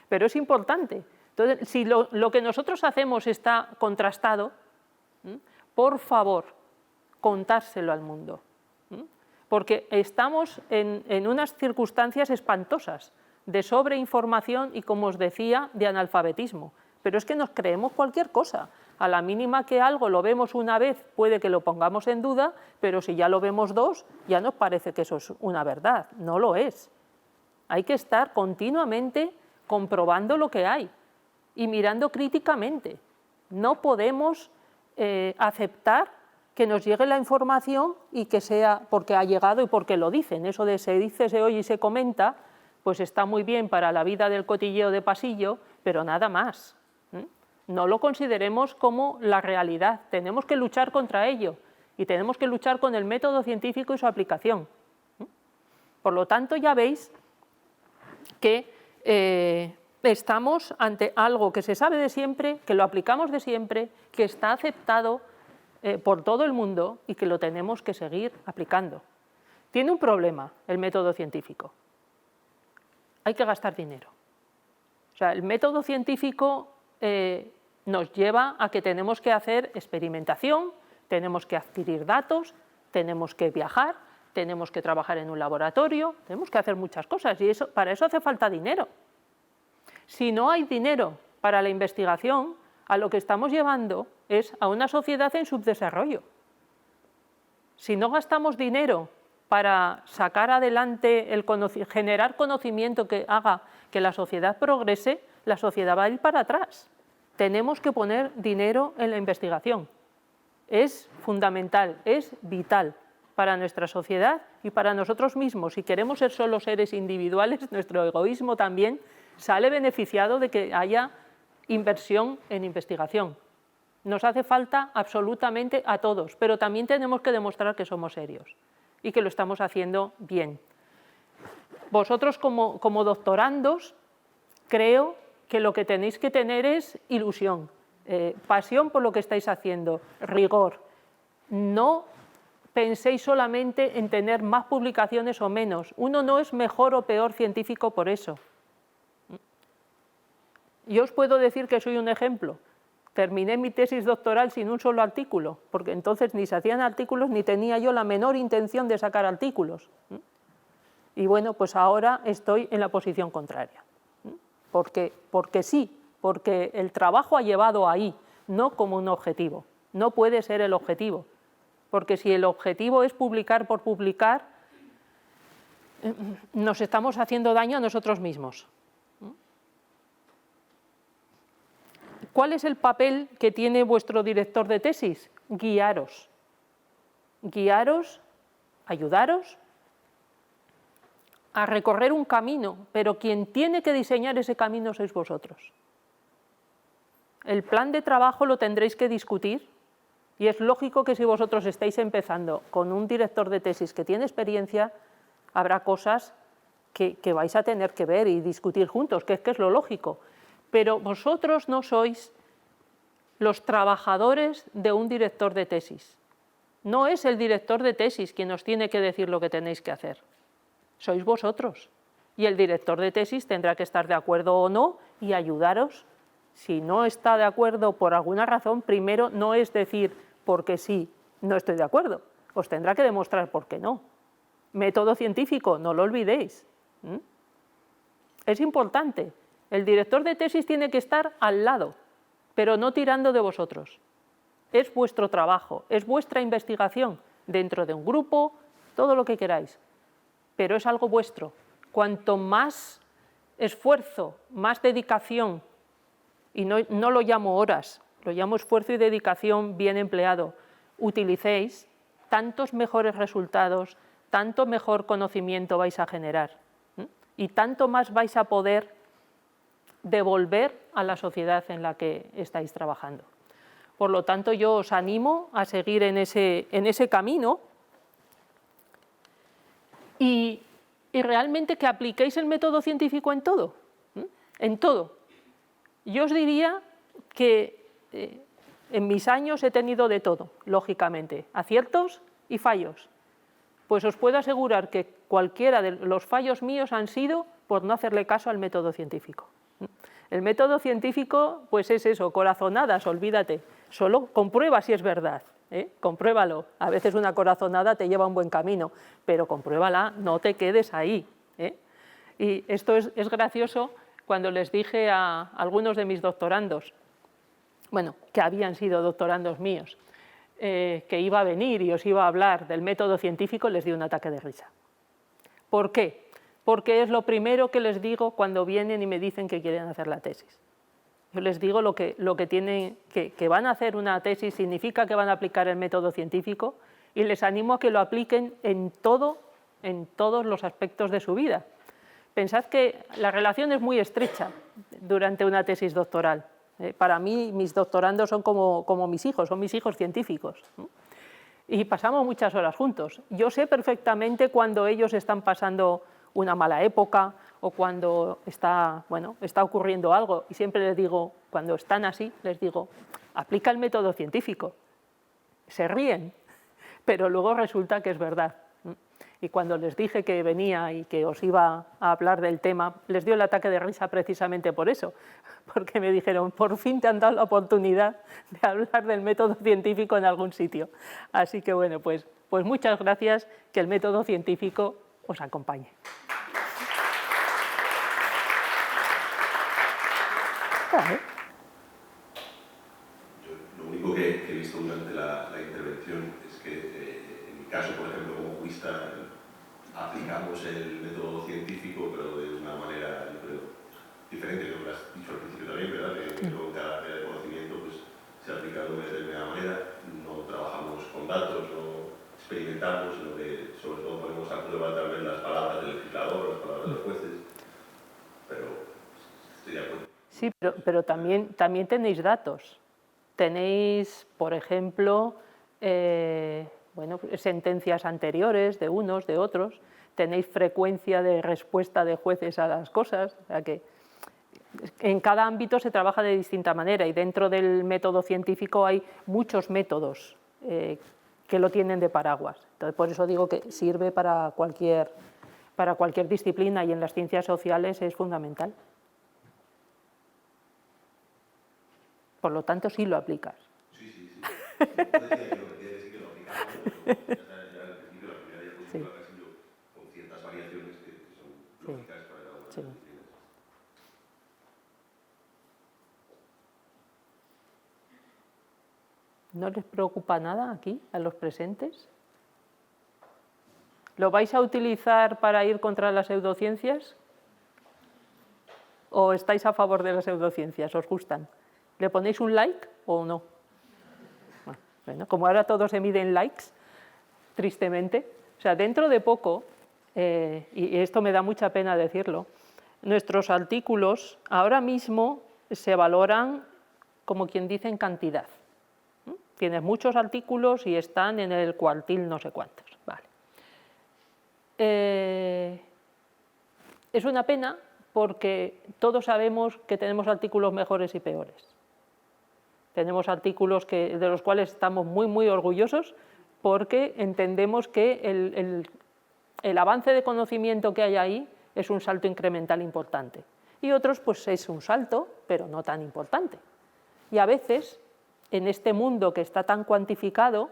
Speaker 2: Pero es importante. Entonces, si lo que nosotros hacemos está contrastado, por favor, contárselo al mundo, porque estamos en unas circunstancias espantosas de sobreinformación y, como os decía, de analfabetismo. Pero es que nos creemos cualquier cosa. A la mínima que algo lo vemos una vez, puede que lo pongamos en duda, pero si ya lo vemos dos, ya nos parece que eso es una verdad. No lo es. Hay que estar continuamente comprobando lo que hay y mirando críticamente. No podemos aceptar que nos llegue la información y que sea porque ha llegado y porque lo dicen. Eso de se dice, se oye y se comenta, pues está muy bien para la vida del cotilleo de pasillo, pero nada más. No lo consideremos como la realidad. Tenemos que luchar contra ello y tenemos que luchar con el método científico y su aplicación. Por lo tanto, ya veis que estamos ante algo que se sabe de siempre, que lo aplicamos de siempre, que está aceptado por todo el mundo y que lo tenemos que seguir aplicando. Tiene un problema el método científico. Hay que gastar dinero. O sea, el método científico nos lleva a que tenemos que hacer experimentación, tenemos que adquirir datos, tenemos que viajar, tenemos que trabajar en un laboratorio, tenemos que hacer muchas cosas y para eso hace falta dinero. Si no hay dinero para la investigación, a lo que estamos llevando es a una sociedad en subdesarrollo. Si no gastamos dinero para sacar adelante, generar conocimiento que haga que la sociedad progrese, la sociedad va a ir para atrás. Tenemos que poner dinero en la investigación. Es fundamental, es vital para nuestra sociedad y para nosotros mismos. Si queremos ser solo seres individuales, nuestro egoísmo también sale beneficiado de que haya inversión en investigación. Nos hace falta absolutamente a todos, pero también tenemos que demostrar que somos serios y que lo estamos haciendo bien. Vosotros como doctorandos, creo que lo que tenéis que tener es ilusión, pasión por lo que estáis haciendo, rigor. No penséis solamente en tener más publicaciones o menos. Uno no es mejor o peor científico por eso. Yo os puedo decir que soy un ejemplo. Terminé mi tesis doctoral sin un solo artículo, porque entonces ni se hacían artículos ni tenía yo la menor intención de sacar artículos. Y bueno, pues ahora estoy en la posición contraria. Porque sí, porque el trabajo ha llevado ahí, no como un objetivo. No puede ser el objetivo, porque si el objetivo es publicar por publicar, nos estamos haciendo daño a nosotros mismos. ¿Cuál es el papel que tiene vuestro director de tesis? Guiaros. Guiaros, ayudaros a recorrer un camino, pero quien tiene que diseñar ese camino sois vosotros. El plan de trabajo lo tendréis que discutir y es lógico que si vosotros estáis empezando con un director de tesis que tiene experiencia, habrá cosas que vais a tener que ver y discutir juntos, que es lo lógico. Pero vosotros no sois los trabajadores de un director de tesis. No es el director de tesis quien os tiene que decir lo que tenéis que hacer. Sois vosotros. Y el director de tesis tendrá que estar de acuerdo o no y ayudaros. Si no está de acuerdo por alguna razón, primero no es decir porque sí, no estoy de acuerdo. Os tendrá que demostrar por qué no. Método científico, no lo olvidéis. Es importante. El director de tesis tiene que estar al lado, pero no tirando de vosotros. Es vuestro trabajo, es vuestra investigación, dentro de un grupo, todo lo que queráis, pero es algo vuestro. Cuanto más esfuerzo, más dedicación, y no lo llamo horas, lo llamo esfuerzo y dedicación bien empleado, utilicéis, tantos mejores resultados, tanto mejor conocimiento vais a generar, y tanto más vais a poder devolver a la sociedad en la que estáis trabajando. Por lo tanto, yo os animo a seguir en ese camino y realmente que apliquéis el método científico en todo, en todo. Yo os diría que en mis años he tenido de todo, lógicamente, aciertos y fallos. Pues os puedo asegurar que cualquiera de los fallos míos han sido por no hacerle caso al método científico. El método científico, pues es eso, corazonadas, olvídate, solo comprueba si es verdad, compruébalo. A veces una corazonada te lleva a un buen camino, pero compruébala, no te quedes ahí. Y esto es gracioso cuando les dije a algunos de mis doctorandos, bueno, que habían sido doctorandos míos, que iba a venir y os iba a hablar del método científico, les di un ataque de risa. ¿Por qué? Porque es lo primero que les digo cuando vienen y me dicen que quieren hacer la tesis. Yo les digo lo que tienen, que van a hacer una tesis significa que van a aplicar el método científico y les animo a que lo apliquen en todos los aspectos de su vida. Pensad que la relación es muy estrecha durante una tesis doctoral. Para mí, mis doctorandos son como mis hijos, son mis hijos científicos. Y pasamos muchas horas juntos. Yo sé perfectamente cuando ellos están pasando una mala época o cuando está ocurriendo algo. Y siempre les digo, cuando están así, les digo, aplica el método científico. Se ríen, pero luego resulta que es verdad. Y cuando les dije que venía y que os iba a hablar del tema, les dio el ataque de risa precisamente por eso, porque me dijeron, por fin te han dado la oportunidad de hablar del método científico en algún sitio. Así que bueno, pues muchas gracias, que el método científico os acompañe.
Speaker 3: Yo lo único que he visto durante la intervención es que, en mi caso, por ejemplo, como jurista, aplicamos el método científico, pero de una manera, yo creo, diferente, que lo has dicho al principio también, ¿verdad? Que en cada área de conocimiento pues, se ha aplicado de determinada manera, no trabajamos con datos, no experimentamos, sino que sobre todo ponemos a prueba tal vez las palabras del legislador, las palabras de los jueces, pero estoy de acuerdo.
Speaker 2: Sí, pero también tenéis datos. Tenéis, por ejemplo, bueno, sentencias anteriores de unos, de otros, tenéis frecuencia de respuesta de jueces a las cosas, o sea que en cada ámbito se trabaja de distinta manera y dentro del método científico hay muchos métodos que lo tienen de paraguas. Entonces, por eso digo que sirve para cualquier disciplina y en las ciencias sociales es fundamental. Por lo tanto, sí lo aplicas.
Speaker 3: Sí. Yo decía que lo que decir que lo aplicamos, pero ya al principio la primera diapositiva ha sido con ciertas variaciones que son lógicas para cada una de las disciplinas.
Speaker 2: ¿No les preocupa nada aquí, a los presentes? ¿Lo vais a utilizar para ir contra las pseudociencias? ¿O estáis a favor de las pseudociencias? ¿Os gustan? ¿Le ponéis un like o no? Bueno, como ahora todo se mide en likes, tristemente, o sea, dentro de poco, y esto me da mucha pena decirlo, nuestros artículos ahora mismo se valoran como quien dice en cantidad. Tienes muchos artículos y están en el cuartil no sé cuántos. Vale. Es una pena porque todos sabemos que tenemos artículos mejores y peores. Tenemos artículos de los cuales estamos muy orgullosos porque entendemos que el avance de conocimiento que hay ahí es un salto incremental importante. Y otros, pues es un salto, pero no tan importante. Y a veces, en este mundo que está tan cuantificado,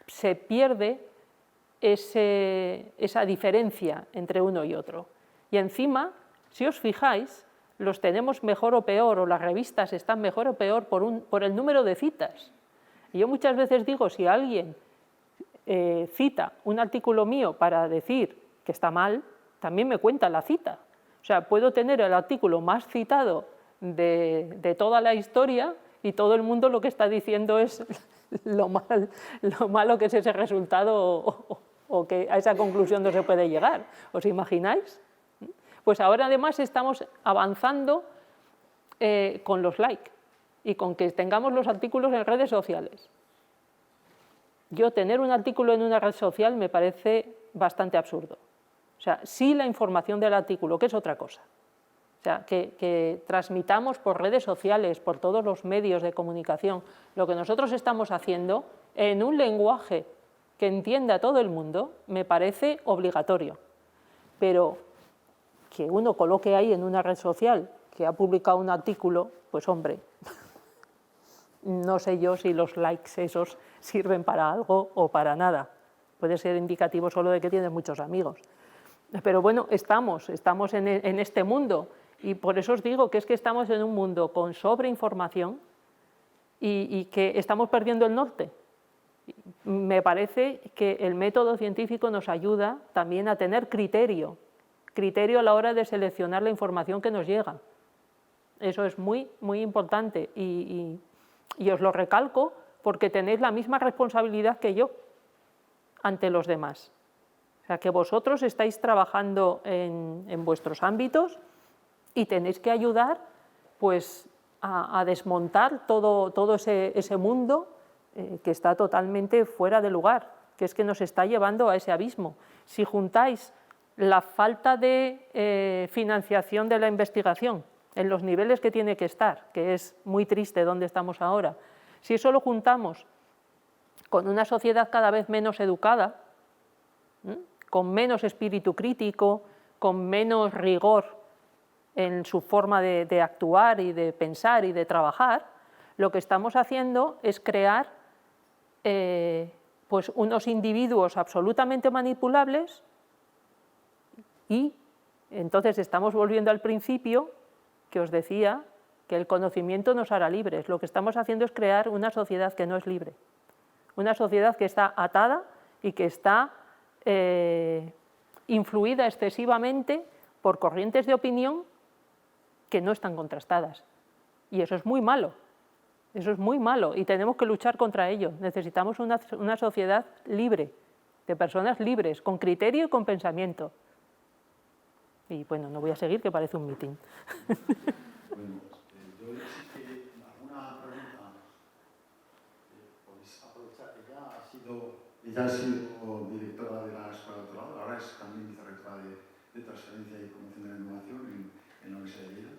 Speaker 2: se pierde esa diferencia entre uno y otro. Y encima, si os fijáis, los tenemos mejor o peor, o las revistas están mejor o peor por el número de citas. Y yo muchas veces digo, si alguien cita un artículo mío para decir que está mal, también me cuenta la cita. O sea, puedo tener el artículo más citado de toda la historia y todo el mundo lo que está diciendo es lo malo que es ese resultado o que a esa conclusión no se puede llegar. ¿Os imagináis? Pues ahora además estamos avanzando con los likes y con que tengamos los artículos en redes sociales. Yo tener un artículo en una red social me parece bastante absurdo. O sea, sí la información del artículo, que es otra cosa. O sea, que transmitamos por redes sociales, por todos los medios de comunicación, lo que nosotros estamos haciendo en un lenguaje que entienda todo el mundo, me parece obligatorio. Pero que uno coloque ahí en una red social que ha publicado un artículo, pues hombre, no sé yo si los likes esos sirven para algo o para nada. Puede ser indicativo solo de que tienes muchos amigos. Pero bueno, estamos en este mundo y por eso os digo que es que estamos en un mundo con sobreinformación y que estamos perdiendo el norte. Me parece que el método científico nos ayuda también a tener criterio a la hora de seleccionar la información que nos llega. Eso es muy importante y os lo recalco porque tenéis la misma responsabilidad que yo ante los demás. O sea, que vosotros estáis trabajando en vuestros ámbitos y tenéis que ayudar pues, a desmontar todo ese mundo que está totalmente fuera de lugar, que es que nos está llevando a ese abismo. Si juntáis la falta de financiación de la investigación en los niveles que tiene que estar, que es muy triste donde estamos ahora, si eso lo juntamos con una sociedad cada vez menos educada, con menos espíritu crítico, con menos rigor en su forma de actuar y de pensar y de trabajar, lo que estamos haciendo es crear pues unos individuos absolutamente manipulables y entonces estamos volviendo al principio que os decía que el conocimiento nos hará libres. Lo que estamos haciendo es crear una sociedad que no es libre, una sociedad que está atada y que está influida excesivamente por corrientes de opinión que no están contrastadas. Y eso es muy malo, eso es muy malo y tenemos que luchar contra ello. Necesitamos una sociedad libre, de personas libres, con criterio y con pensamiento. Y bueno, no voy a seguir, que parece un mitin.
Speaker 1: Bueno, yo sí que alguna pregunta podéis aprovechar. Ella ha sido directora de la Escuela de Doctorado, ahora es también vicerrectora de Transferencia y Promoción de la Innovación en la Universidad de Lleida.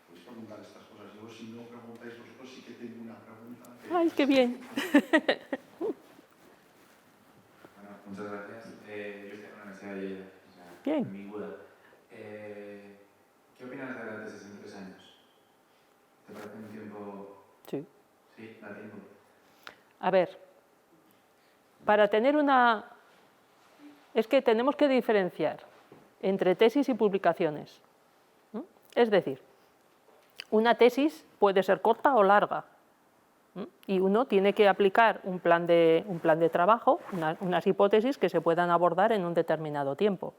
Speaker 1: Podéis preguntar estas cosas. Yo, si no preguntáis vosotros, sí que tengo una pregunta.
Speaker 2: ¡Ay, qué bien!
Speaker 4: Bueno, muchas gracias. Yo estoy en la Universidad de Lleida, o sea,
Speaker 2: Bien.
Speaker 4: en mi duda. ¿Qué opinas de la tesis en 3 años? ¿Te parece un tiempo...?
Speaker 2: Sí.
Speaker 4: Sí, da tiempo.
Speaker 2: A ver, para tener una... Es que tenemos que diferenciar entre tesis y publicaciones. ¿Mm? Es decir, una tesis puede ser corta o larga. ¿Mm? Y uno tiene que aplicar un plan de trabajo, unas hipótesis que se puedan abordar en un determinado tiempo.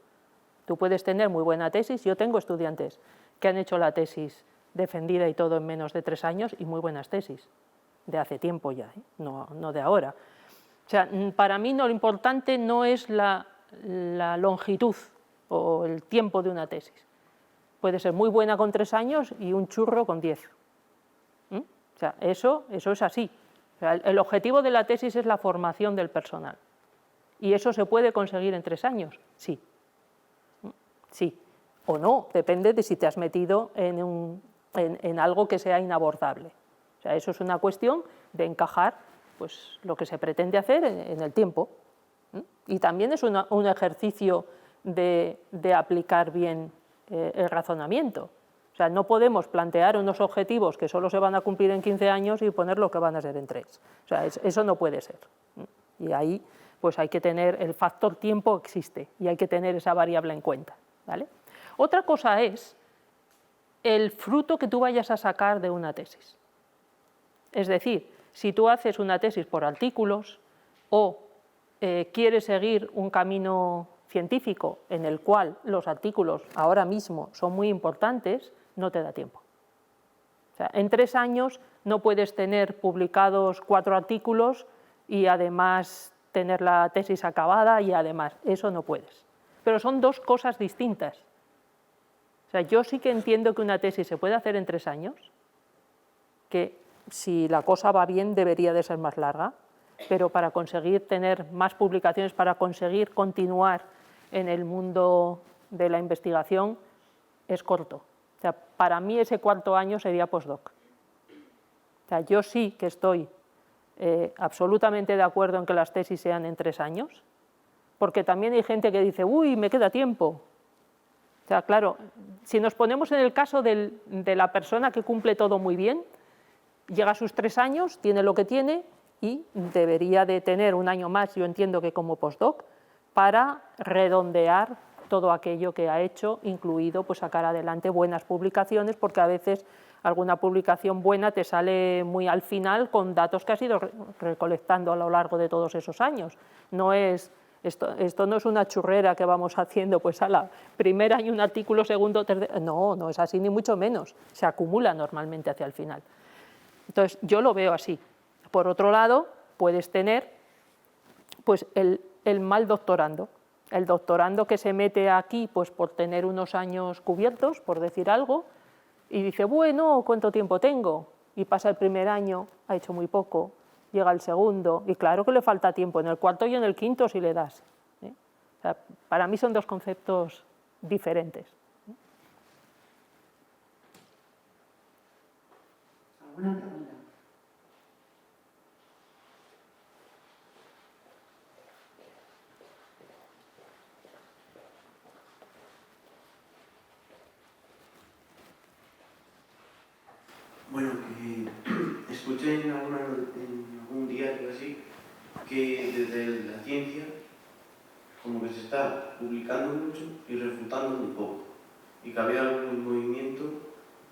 Speaker 2: Tú puedes tener muy buena tesis. Yo tengo estudiantes que han hecho la tesis defendida y todo en menos de 3 años y muy buenas tesis, de hace tiempo ya, no de ahora. O sea, para mí lo importante no es la longitud o el tiempo de una tesis. Puede ser muy buena con 3 años y un churro con 10. O sea, eso es así. O sea, el objetivo de la tesis es la formación del personal. ¿Y eso se puede conseguir en 3 años? Sí. Sí. O no, depende de si te has metido en algo que sea inabordable. O sea, eso es una cuestión de encajar pues, lo que se pretende hacer en el tiempo. Y también es un ejercicio de aplicar bien el razonamiento. O sea, no podemos plantear unos objetivos que solo se van a cumplir en 15 años y poner lo que van a ser en 3. O sea, eso no puede ser. Y ahí pues hay que tener, el factor tiempo existe y hay que tener esa variable en cuenta, ¿vale? Otra cosa es el fruto que tú vayas a sacar de una tesis. Es decir, si tú haces una tesis por artículos o quieres seguir un camino científico en el cual los artículos ahora mismo son muy importantes, no te da tiempo. O sea, en 3 años no puedes tener publicados 4 artículos y además tener la tesis acabada y además, eso no puedes. Pero son 2 cosas distintas. O sea, yo sí que entiendo que una tesis se puede hacer en 3 años, que si la cosa va bien debería de ser más larga, pero para conseguir tener más publicaciones, para conseguir continuar en el mundo de la investigación, es corto. O sea, para mí ese 4.º año sería postdoc. O sea, yo sí que estoy absolutamente de acuerdo en que las tesis sean en 3 años, porque también hay gente que dice, uy, me queda tiempo. O sea, claro, si nos ponemos en el caso de la persona que cumple todo muy bien, llega a sus 3 años, tiene lo que tiene y debería de tener 1 año más, yo entiendo que como postdoc, para redondear todo aquello que ha hecho, incluido pues, sacar adelante buenas publicaciones, porque a veces alguna publicación buena te sale muy al final con datos que has ido recolectando a lo largo de todos esos años. No es, esto no es una churrera que vamos haciendo, pues a la primer año un artículo, segundo, tercero, no es así ni mucho menos, se acumula normalmente hacia el final. Entonces, yo lo veo así. Por otro lado, puedes tener pues, el mal doctorando. El doctorando que se mete aquí pues, por tener unos años cubiertos, por decir algo, y dice, bueno, ¿cuánto tiempo tengo? Y pasa el primer año, ha hecho muy poco, llega el segundo, y claro que le falta tiempo, en el 4.º y en el 5.º si le das. O sea, para mí son 2 conceptos diferentes.
Speaker 5: ¿Alguna pregunta?
Speaker 6: Bueno, que escuché en algún diario así que desde la ciencia como que se está publicando mucho y refutando muy poco, y que había algún movimiento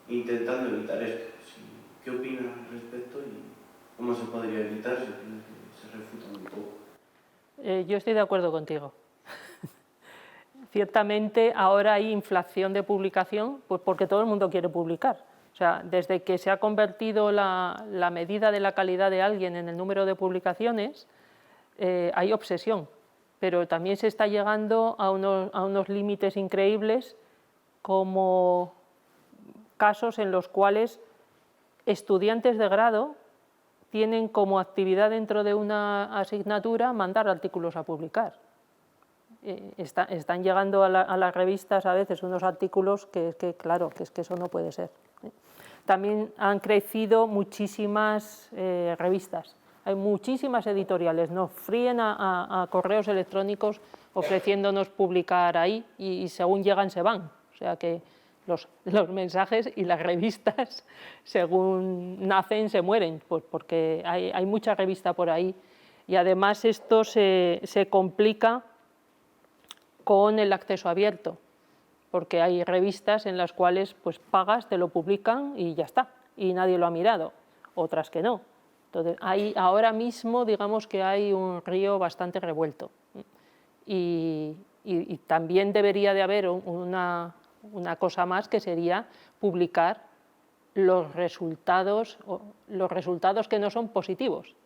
Speaker 6: intentando evitar esto. ¿Qué opinas al respecto y cómo se podría evitar si se refuta muy poco?
Speaker 2: Yo estoy de acuerdo contigo. Ciertamente ahora hay inflación de publicación, pues porque todo el mundo quiere publicar. O sea, desde que se ha convertido la medida de la calidad de alguien en el número de publicaciones, hay obsesión, pero también se está llegando a unos límites increíbles, como casos en los cuales estudiantes de grado tienen como actividad dentro de una asignatura mandar artículos a publicar. Están llegando a las revistas a veces unos artículos que eso no puede ser. También han crecido muchísimas revistas, hay muchísimas editoriales, nos fríen a correos electrónicos ofreciéndonos publicar ahí y según llegan se van. O sea que los mensajes y las revistas, según nacen, se mueren, pues porque hay mucha revista por ahí. Y además esto se complica con el acceso abierto, porque hay revistas en las cuales pues pagas, te lo publican y ya está, y nadie lo ha mirado, otras que no. Entonces, ahora mismo digamos que hay un río bastante revuelto y también debería de haber una cosa más, que sería publicar los resultados que no son positivos.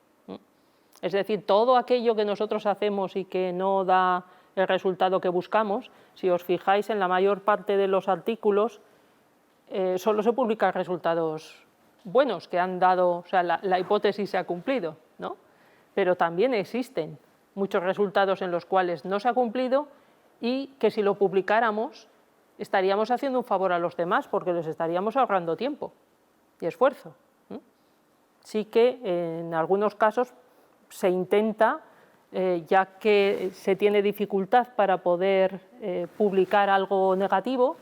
Speaker 2: Es decir, todo aquello que nosotros hacemos y que no da el resultado que buscamos, si os fijáis en la mayor parte de los artículos, solo se publican resultados buenos que han dado, o sea, la hipótesis se ha cumplido, ¿no? Pero también existen muchos resultados en los cuales no se ha cumplido y que si lo publicáramos estaríamos haciendo un favor a los demás porque les estaríamos ahorrando tiempo y esfuerzo. Sí que en algunos casos se intenta, ya que se tiene dificultad para poder publicar algo negativo,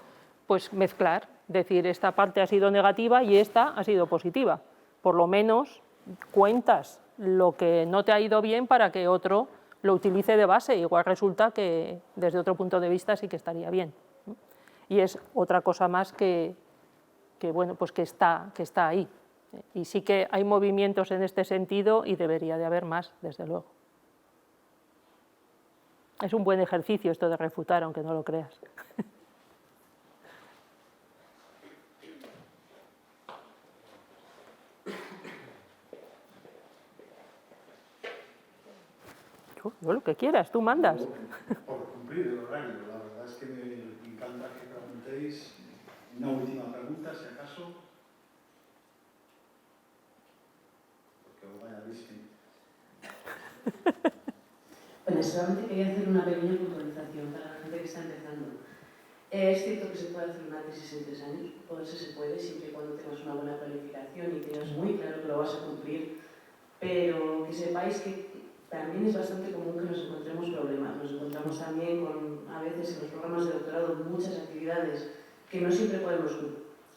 Speaker 2: pues mezclar, decir esta parte ha sido negativa y esta ha sido positiva. Por lo menos cuentas lo que no te ha ido bien para que otro lo utilice de base, igual resulta que desde otro punto de vista sí que estaría bien. Y es otra cosa más que está ahí. Y sí que hay movimientos en este sentido y debería de haber más, desde luego. Es un buen ejercicio esto de refutar, aunque no lo creas. Yo lo que quieras, tú mandas.
Speaker 1: Por cumplir el horario, la verdad es que me encanta que preguntéis. Una última pregunta, si acaso. Porque os vaya bien.
Speaker 5: Bueno, solamente quería hacer una pequeña puntualización para la gente que está empezando. Es cierto que se puede hacer una tesis en 3 años, todo eso se puede siempre y cuando tengas una buena planificación y tengas muy claro que lo vas a cumplir, pero que sepáis que también es bastante común que nos encontremos problemas. Nos encontramos también con, a veces en los programas de doctorado, muchas actividades que no siempre podemos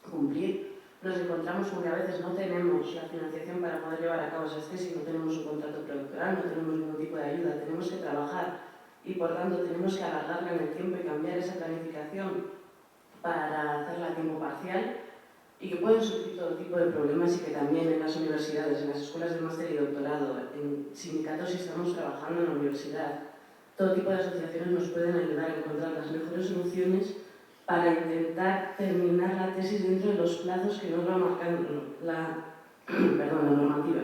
Speaker 5: cumplir. Nos encontramos con que a veces no tenemos la financiación para poder llevar a cabo esas tesis, no tenemos un contrato predoctoral, no tenemos ningún tipo de ayuda, tenemos que trabajar y por tanto tenemos que alargarla en el tiempo y cambiar esa planificación para hacerla a tiempo parcial, y que pueden surgir todo tipo de problemas y que también en las universidades, en las escuelas de máster y doctorado, en sindicatos si estamos trabajando en la universidad, todo tipo de asociaciones nos pueden ayudar a encontrar las mejores soluciones para intentar terminar la tesis dentro de los plazos que nos va marcando la normativa.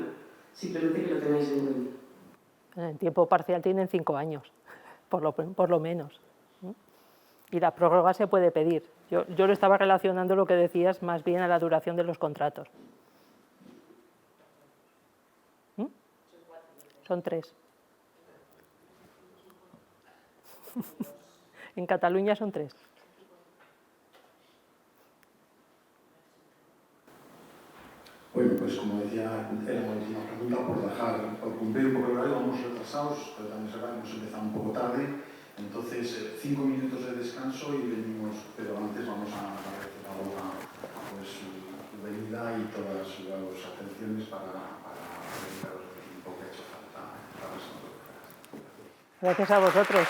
Speaker 5: Simplemente que lo tengáis en cuenta.
Speaker 2: En tiempo parcial tienen 5 años, por lo menos. Y la prórroga se puede pedir. Yo lo estaba relacionando lo que decías más bien a la duración de los contratos. Son 3. En Cataluña son 3.
Speaker 1: Bueno, pues como decía, era la última pregunta por cumplir un poco el horario, vamos retrasados, pero también hemos empezado un poco tarde. Entonces, 5 minutos de descanso y venimos, pero antes vamos a agradecer ahora pues, su venida ayuda y todas las atenciones para dedicaros el tiempo que ha hecho falta para nosotros.
Speaker 2: Gracias a vosotros.